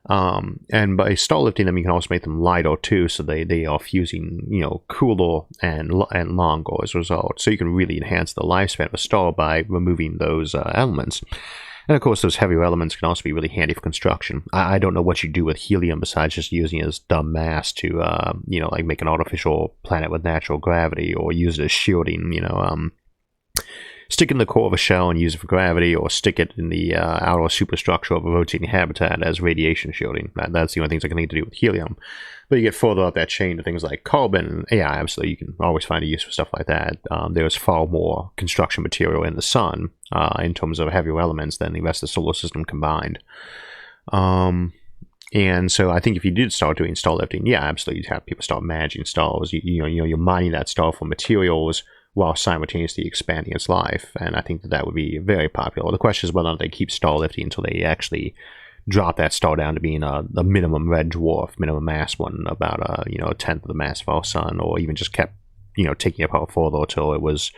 And by star lifting them, you can also make them lighter too, so they are fusing, cooler and longer as a result. So you can really enhance the lifespan of a star by removing those elements. And of course, those heavier elements can also be really handy for construction. I don't know what you do with helium besides just using it as dumb mass to, like make an artificial planet with natural gravity, or use it as shielding, stick it in the core of a shell and use it for gravity, or stick it in the outer superstructure of a rotating habitat as radiation shielding. That's the only things I can think to do with helium. But you get further up that chain to things like carbon. Yeah, absolutely, you can always find a use for stuff like that. There's far more construction material in the sun in terms of heavier elements than the rest of the solar system combined. And so I think if you did start doing star lifting, yeah, absolutely, you'd have people start managing stars. You're mining that star for materials while simultaneously expanding its life, and I think that would be very popular. The question is whether or not they keep star lifting until they actually drop that star down to being a minimum red dwarf, minimum mass one, about a tenth of the mass of our sun, or even just kept taking it apart further until it was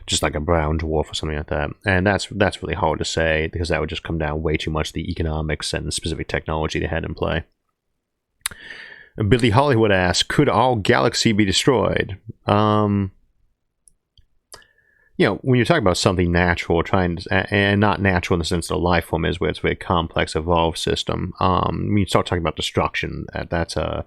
just like a brown dwarf or something like that. And that's really hard to say, because that would just come down way too much to the economics and specific technology they had in play. Billy Hollywood asks, could our galaxy be destroyed? When you're talking about something natural, and not natural in the sense that a life form is, where it's a very complex, evolved system, when you start talking about destruction, that's a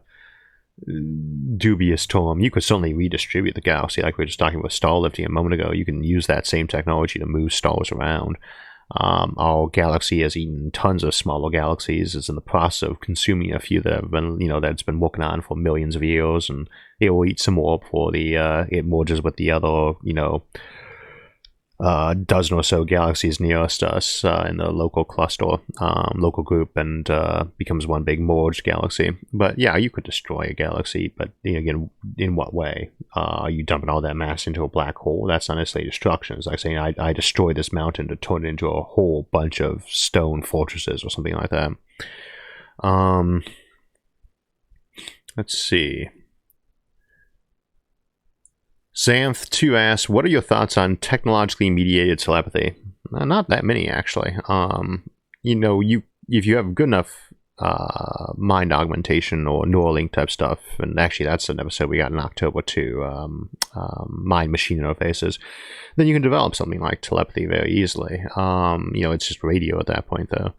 dubious term. You could certainly redistribute the galaxy, like we were just talking about star lifting a moment ago. You can use that same technology to move stars around. Our galaxy has eaten tons of smaller galaxies. It's in the process of consuming a few that have been, that's been working on for millions of years, and it will eat some more before it merges with the other, dozen or so galaxies nearest us in the local cluster, local group, and becomes one big merged galaxy. But yeah, you could destroy a galaxy, but again, in what way? Are you dumping all that mass into a black hole? That's not necessarily destruction. It's like saying I destroy this mountain to turn it into a whole bunch of stone fortresses or something like that. Let's see. Xanth 2 asks, what are your thoughts on technologically mediated telepathy? Not that many, actually. If you have good enough mind augmentation or Neuralink type stuff. And actually, that's an episode we got in October too, mind-machine interfaces. Then you can develop something like telepathy very easily. It's just radio at that point, though.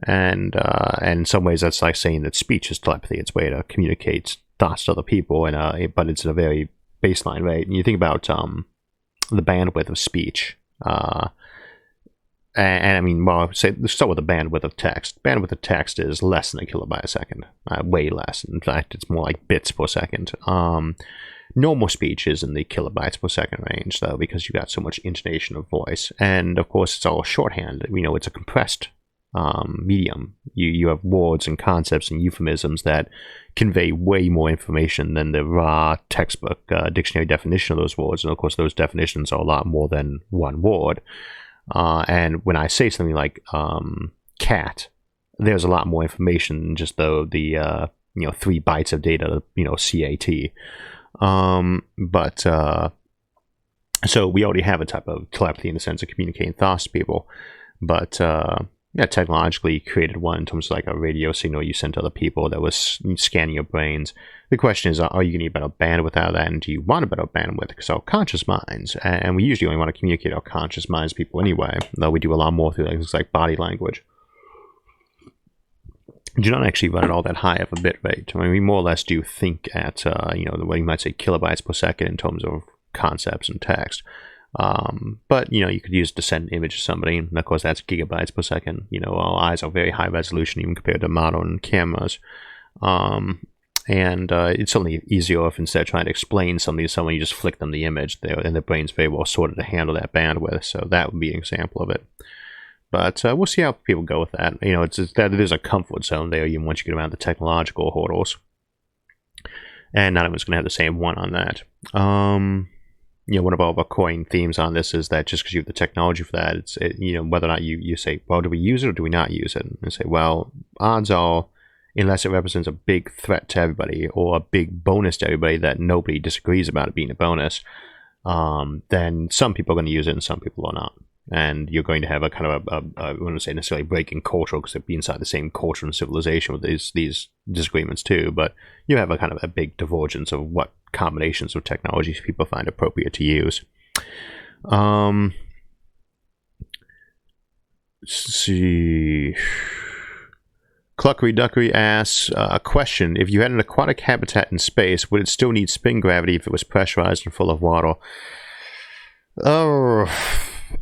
And in some ways, that's like saying that speech is telepathy. It's a way to communicate thoughts to other people, but it's at a very baseline rate. And you think about the bandwidth of speech. And I mean, well, let's start with the bandwidth of text. Bandwidth of text is less than a kilobyte a second, way less. In fact, it's more like bits per second. Normal speech is in the kilobytes per second range, though, because you got so much intonation of voice. And of course, it's all shorthand. It's a compressed medium. You have words and concepts and euphemisms that convey way more information than the raw textbook dictionary definition of those words. And of course, those definitions are a lot more than one word. And when I say something like cat, there's a lot more information than just the 3 bytes of data, CAT. So we already have a type of telepathy in the sense of communicating thoughts to people. But technologically created one in terms of like a radio signal you sent to other people that was scanning your brains. The question is, are you going to get better bandwidth out of that, and do you want a better bandwidth? Because our conscious minds, and we usually only want to communicate our conscious minds to people anyway, though we do a lot more through things like body language. Do not actually run at all that high of a bit rate. I mean, we more or less do think at, what you might say kilobytes per second in terms of concepts and text. But you could use to send an image to somebody, and of course that's gigabytes per second. Our eyes are very high resolution even compared to modern cameras. And it's certainly easier if instead of trying to explain something to someone, you just flick them the image there, and their brain's very well sorted to handle that bandwidth. So that would be an example of it. But we'll see how people go with that. There's a comfort zone there even once you get around the technological hurdles. And not everyone's going to have the same one on that. One of our recurring themes on this is that just because you have the technology for that, whether or not you say, well, do we use it or do we not use it? And say, well, odds are, unless it represents a big threat to everybody or a big bonus to everybody that nobody disagrees about it being a bonus, then some people are going to use it and some people are not. And you're going to have a kind of I wouldn't say necessarily break in culture because they'd be inside the same culture and civilization with these disagreements too, but you have a kind of a big divergence of what combinations of technologies people find appropriate to use. Let's see. Cluckery Duckery asks a question: if you had an aquatic habitat in space, would it still need spin gravity if it was pressurized and full of water?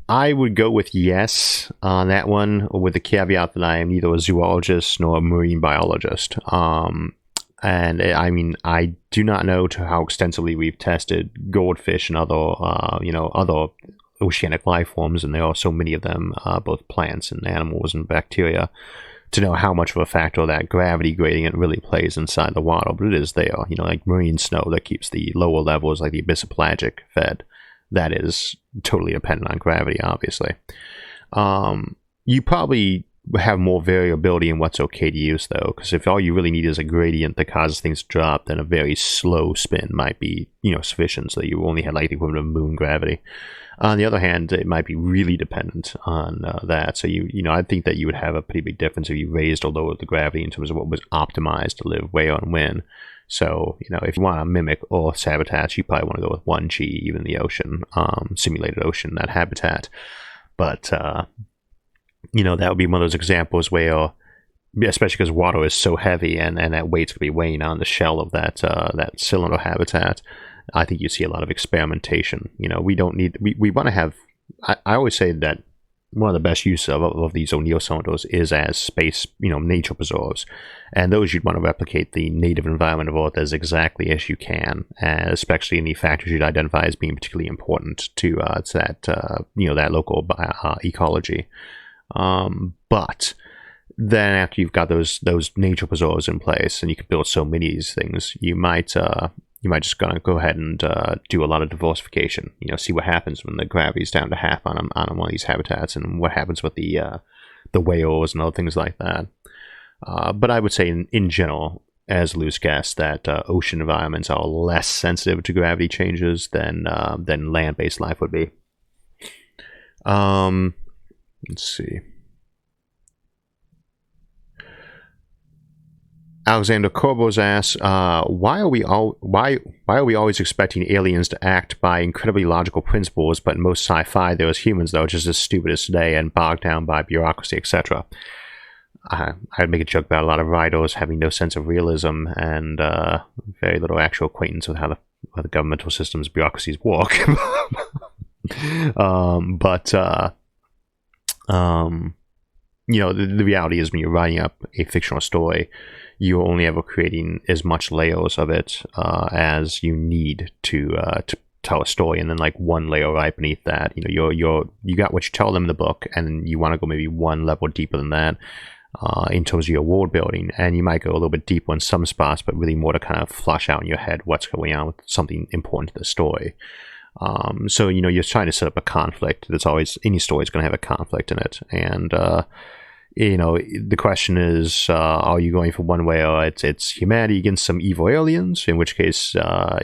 I would go with yes on that one, with the caveat that I am neither a zoologist nor a marine biologist. And I mean, I do not know to how extensively we've tested goldfish and other oceanic life forms, and there are so many of them, both plants and animals and bacteria, to know how much of a factor that gravity gradient really plays inside the water. But it is there, like marine snow that keeps the lower levels, like the abyssopelagic, fed. That is totally dependent on gravity, obviously. You probably have more variability in what's okay to use, though, because if all you really need is a gradient that causes things to drop, then a very slow spin might be, sufficient, so you only had like the equivalent of moon gravity. On the other hand, it might be really dependent on that. So I think that you would have a pretty big difference if you raised or lowered the gravity in terms of what was optimized to live where and when. So, if you want to mimic Earth's habitats, you probably want to go with 1G, even the ocean, simulated ocean, that habitat. But, that would be one of those examples where, especially because water is so heavy and that weight's going to be weighing on the shell of that cylinder habitat, I think you see a lot of experimentation. We don't need, we want to have, I always say that one of the best uses of these O'Neill cylinders is as space, nature preserves. And those you'd want to replicate the native environment of Earth as exactly as you can, especially in the factors you'd identify as being particularly important to that local ecology. But then after you've got those nature preserves in place and you can build so many of these things, you might just go ahead and do a lot of diversification. See what happens when the gravity's down to half on one of these habitats, and what happens with the whales and other things like that. But I would say in general, as a loose guess, that ocean environments are less sensitive to gravity changes than land-based life would be. Let's see. Alexander Corbos asks, why are we always expecting aliens to act by incredibly logical principles, but in most sci-fi there is humans though just as stupid as today and bogged down by bureaucracy, etc. I'd make a joke about a lot of writers having no sense of realism and very little actual acquaintance with how the governmental systems, bureaucracies work. You know, the reality is when you're writing up a fictional story, you're only ever creating as much layers of it as you need to tell a story, and then like one layer right beneath that, you know, you got what you tell them in the book, and you want to go maybe one level deeper than that in terms of your world building, and you might go a little bit deeper in some spots, but really more to kind of flush out in your head what's going on with something important to the story. So, you know, you're trying to set up a conflict. There's always, any story is going to have a conflict in it. And, you know, the question is, are you going for one way, or it's humanity against some evil aliens, in which case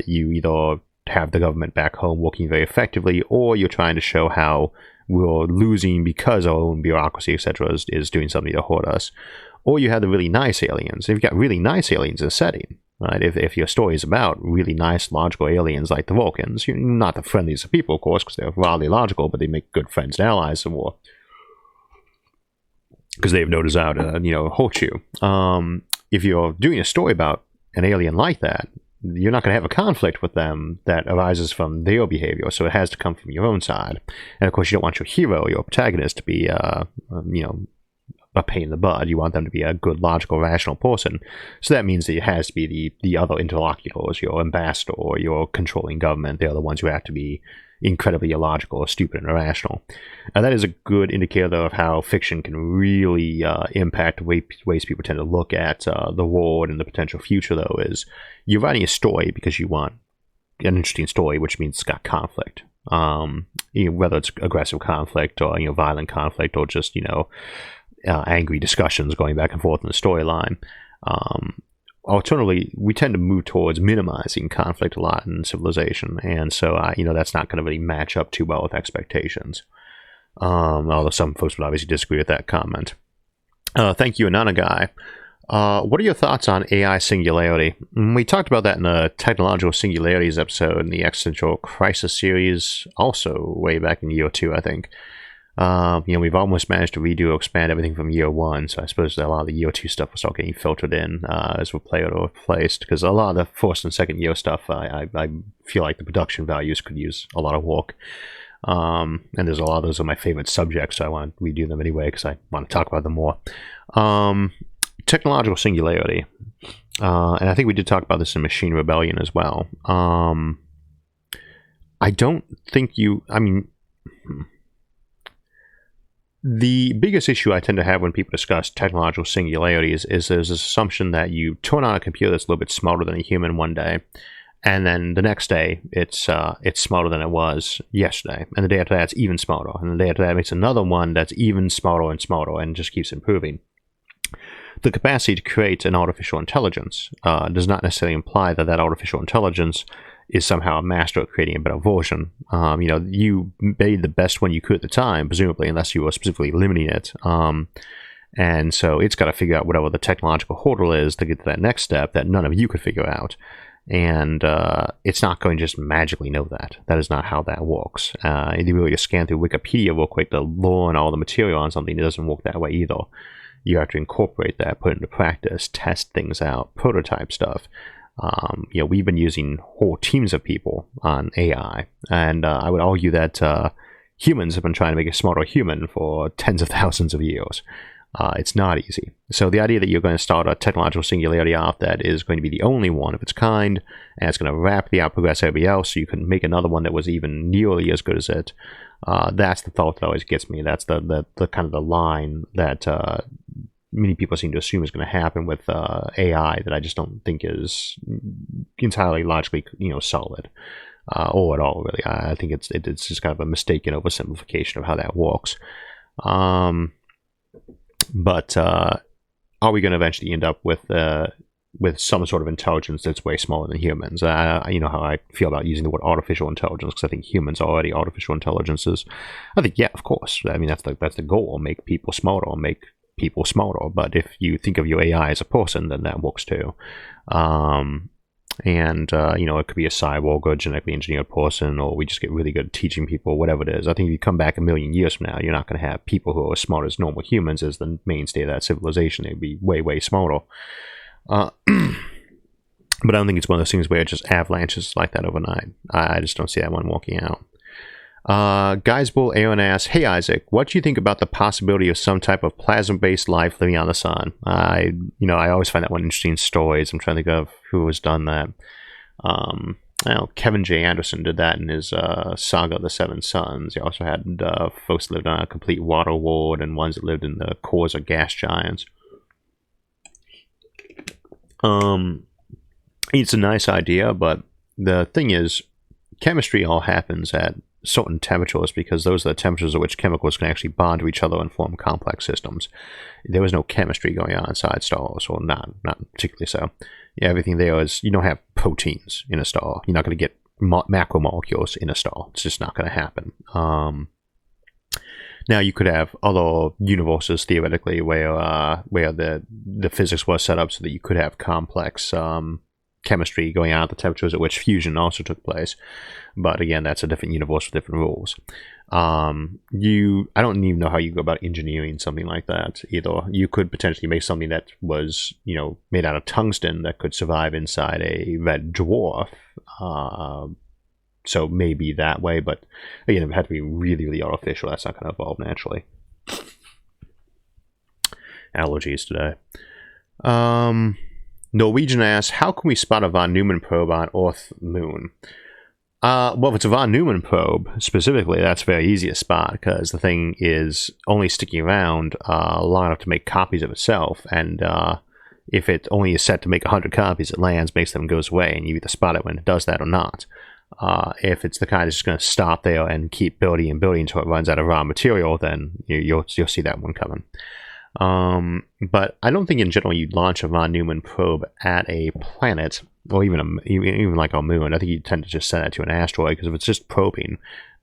you either have the government back home working very effectively, or you're trying to show how we're losing because our own bureaucracy, etc., is doing something to hurt us. Or you have the really nice aliens. If you've got really nice aliens in a setting, right? If your story is about really nice, logical aliens like the Vulcans, you're not the friendliest of people, of course, because they're wildly logical, but they make good friends and allies in war, because they have no desire to, you know, hurt you. If you're doing a story about an alien like that, you're not going to have a conflict with them that arises from their behavior, so it has to come from your own side. And of course, you don't want your hero, your protagonist, to be, you know, a pain in the butt. You want them to be a good, logical, rational person. So that means that it has to be the other interlocutors, your ambassador or your controlling government. They're the ones who have to be incredibly illogical or stupid and irrational. And that is a good indicator, though, of how fiction can really impact the ways people tend to look at the world and the potential future, though, is you're writing a story because you want an interesting story, which means it's got conflict. You know, whether it's aggressive conflict or, you know, violent conflict, or just, you know, angry discussions going back and forth in the storyline. Alternatively, we tend to move towards minimizing conflict a lot in civilization, and so you know, that's not going to really match up too well with expectations. Although some folks would obviously disagree with that comment. Thank you, Ananagai. What are your thoughts on AI singularity? We talked about that in the Technological Singularities episode in the Existential Crisis series, also way back in year 2, I think. You know, we've almost managed to redo or expand everything from year 1, so I suppose that a lot of the year 2 stuff will start getting filtered in as we play it or replaced, because a lot of the first and second year stuff, I feel like the production values could use a lot of work. And there's a lot of those are my favorite subjects, so I want to redo them anyway, because I want to talk about them more. Technological singularity. And I think we did talk about this in Machine Rebellion as well. I don't think the biggest issue I tend to have when people discuss technological singularities is there's this assumption that you turn on a computer that's a little bit smarter than a human one day, and then the next day it's smarter than it was yesterday, and the day after that it's even smarter, and the day after that makes another one that's even smarter and just keeps improving. The capacity to create an artificial intelligence does not necessarily imply that that artificial intelligence is somehow a master at creating a better version. You know, you made the best one you could at the time, presumably, unless you were specifically limiting it. And so it's got to figure out whatever the technological hurdle is to get to that next step that none of you could figure out. And it's not going to just magically know that. That is not how that works. If you really just scan through Wikipedia real quick to learn all the material on something, it doesn't work that way either. You have to incorporate that, put it into practice, test things out, prototype stuff. You know, we've been using whole teams of people on AI, and I would argue that humans have been trying to make a smarter human for tens of thousands of years. It's not easy. So the idea that you're going to start a technological singularity off that is going to be the only one of its kind, and it's going to rapidly outprogress everybody else, so you can make another one that was even nearly as good as it, that's the thought that always gets me. That's the kind of the line that many people seem to assume is going to happen with AI that I just don't think is entirely logically, you know, solid, or at all, really. I think it's just kind of a mistaken oversimplification of how that works. But are we going to eventually end up with some sort of intelligence that's way smaller than humans? You know how I feel about using the word artificial intelligence, because I think humans are already artificial intelligences. I think, yeah, of course. I mean, that's the goal. Make people smarter, make people smarter. But if you think of your AI as a person, then that works too. It could be a cyborg or a genetically engineered person, or we just get really good at teaching people, whatever it is. I think if you come back a million years from now, you're not going to have people who are as smart as normal humans as the mainstay of that civilization. They'd be way, way smarter. But I don't think it's one of those things where it just avalanches like that overnight. I just don't see that one walking out. Guysbull Aaron asks, "Hey Isaac, what do you think about the possibility of some type of plasma-based life living on the sun?" I always find that one interesting stories. I'm trying to think of who has done that. Kevin J. Anderson did that in his Saga of the Seven Suns. He also had folks that lived on a complete water world and ones that lived in the cores of gas giants. It's a nice idea, but the thing is, chemistry all happens at certain temperatures because those are the temperatures at which chemicals can actually bond to each other and form complex systems. There was no chemistry going on inside stars, or not particularly so. Yeah, everything there is, you don't have proteins in a star. You're not going to get macromolecules in a star. It's just not going to happen. Now you could have other universes theoretically where the physics was set up so that you could have complex chemistry going on at the temperatures at which fusion also took place, but again, that's a different universe with different rules. I don't even know how you go about engineering something like that either. You could potentially make something that was made out of tungsten that could survive inside a red dwarf, so maybe that way, but again, it would have to be really, really artificial. That's not going to evolve naturally. Allergies today. Norwegian asks, "How can we spot a von Neumann probe on Earth Moon?" Well, if it's a von Neumann probe specifically, that's very easy to spot because the thing is only sticking around long enough to make copies of itself, and if it only is set to make 100 copies, it lands, makes them, goes away, and you either spot it when it does that or not. If it's the kind that's just going to stop there and keep building and building until it runs out of raw material, then you'll see that one coming. But I don't think in general you'd launch a von Neumann probe at a planet, or even like our moon. I think you tend to just send it to an asteroid, because if it's just probing,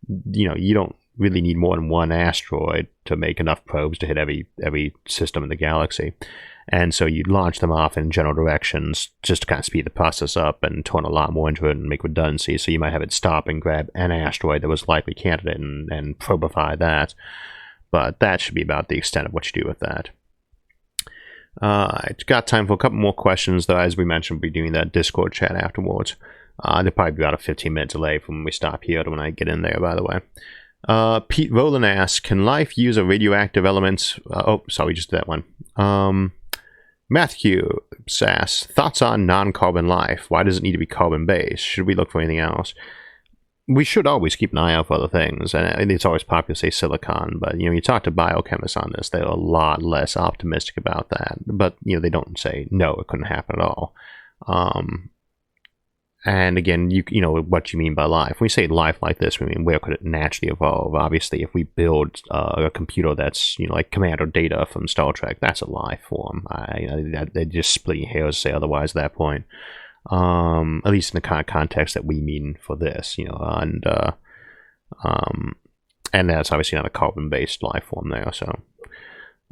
you don't really need more than one asteroid to make enough probes to hit every system in the galaxy. And so you'd launch them off in general directions just to kind of speed the process up and turn a lot more into it and make redundancy. So you might have it stop and grab an asteroid that was likely candidate and probify that. But that should be about the extent of what you do with that. I've got time for a couple more questions, though. As we mentioned, we'll be doing that Discord chat afterwards. There'll probably be about a 15-minute delay from when we stop here to when I get in there, by the way. Pete Rowland asks, "Can life use a radioactive element?" We just did that one. Matthew Sass, "Thoughts on non-carbon life? Why does it need to be carbon-based? Should we look for anything else?" We should always keep an eye out for other things, and it's always popular to say silicon, but you talk to biochemists on this, they're a lot less optimistic about that. But they don't say no, it couldn't happen at all. And again, what you mean by life. When we say life like this, we mean where could it naturally evolve? Obviously, if we build a computer that's like Commander Data from Star Trek, that's a life form. They're just splitting hairs to say otherwise at that point. At least in the kind of context that we mean for this, and that's obviously not a carbon-based life form there. So,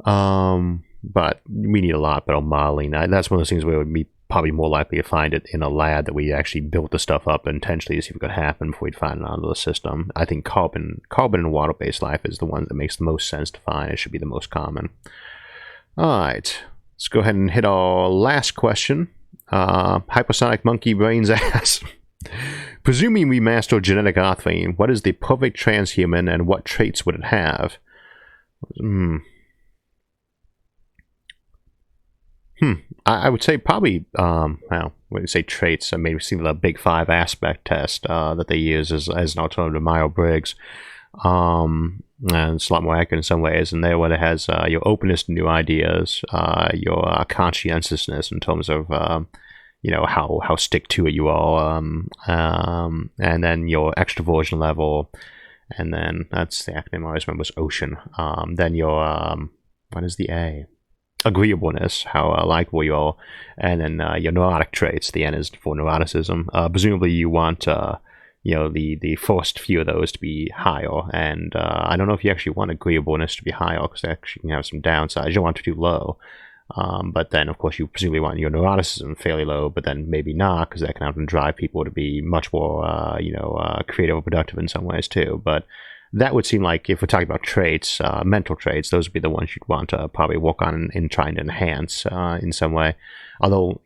but we need a lot better modeling. That's one of those things where it would be probably more likely to find it in a lab that we actually built the stuff up intentionally to see if it could happen before we'd find it onto the system. I think carbon and water-based life is the one that makes the most sense to find. It should be the most common. All right, let's go ahead and hit our last question. Hypersonic Monkey Brains asks, "Presuming we master genetic authoring, what is the perfect transhuman and what traits would it have?" I would say probably, when you say traits, I maybe see the Big Five aspect test that they use as an alternative to Myers-Briggs. And it's a lot more accurate in some ways. And there, what it has, your openness to new ideas, your conscientiousness in terms of, how stick to it you are, and then your extroversion level, and then that's the acronym I always remember was OCEAN. Then your what is the A? Agreeableness, how likable you are, and then your neurotic traits. The N is for neuroticism. Presumably, you want the first few of those to be higher, and I don't know if you actually want agreeableness to be higher, because that actually can have some downsides. You don't want it too low, but then of course you presumably want your neuroticism fairly low, but then maybe not, because that can often drive people to be much more creative or productive in some ways too. But that would seem like, if we're talking about traits, mental traits, those would be the ones you'd want to probably work on in trying to enhance in some way. Although,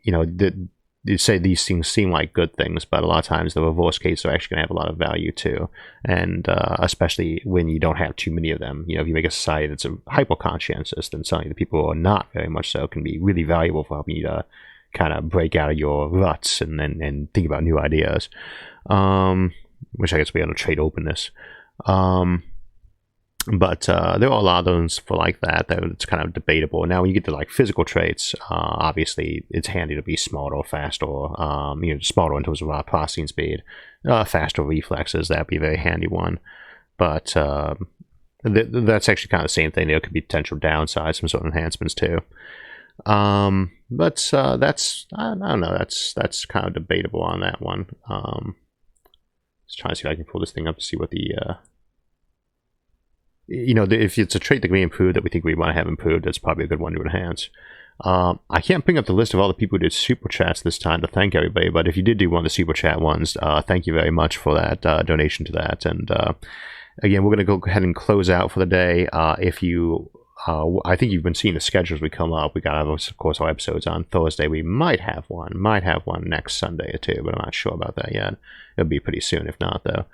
you say these things seem like good things, but a lot of times the reverse cases are actually going to have a lot of value too. And especially when you don't have too many of them. If you make a society that's hyper-conscientious, then suddenly the people who are not very much so can be really valuable for helping you to kind of break out of your ruts and think about new ideas. Which I guess we have a trait openness. But there are a lot of those for like that it's kind of debatable. Now, when you get to like physical traits, obviously it's handy to be smarter or faster, smarter in terms of processing speed, faster reflexes. That'd be a very handy one. But that's actually kind of the same thing. There could be potential downsides from certain enhancements too. But that's, I don't know, that's kind of debatable on that one. Just trying to see if I can pull this thing up to see what the if it's a trait that can be improved that we think we want to have improved, that's probably a good one to enhance. I can't bring up the list of all the people who did super chats this time to thank everybody, but if you did do one of the super chat ones, thank you very much for that donation to that. And again, we're going to go ahead and close out for the day. If you I think you've been seeing the schedules we come up. We got, of course, our episodes on Thursday. We might have one next Sunday or two, but I'm not sure about that yet. It'll be pretty soon, if not, though.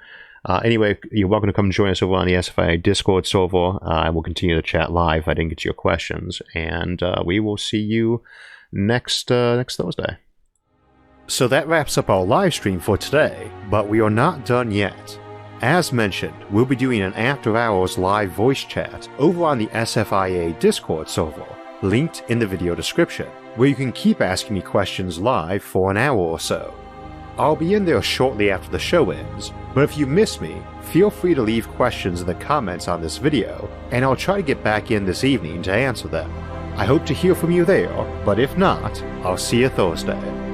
Anyway, you're welcome to come join us over on the SFIA Discord server. I will continue to chat live if I didn't get to your questions, and we will see you next Thursday. So that wraps up our live stream for today, but we are not done yet. As mentioned, we'll be doing an after-hours live voice chat over on the SFIA Discord server, linked in the video description, where you can keep asking me questions live for an hour or so. I'll be in there shortly after the show ends, but if you miss me, feel free to leave questions in the comments on this video, and I'll try to get back in this evening to answer them. I hope to hear from you there, but if not, I'll see you Thursday.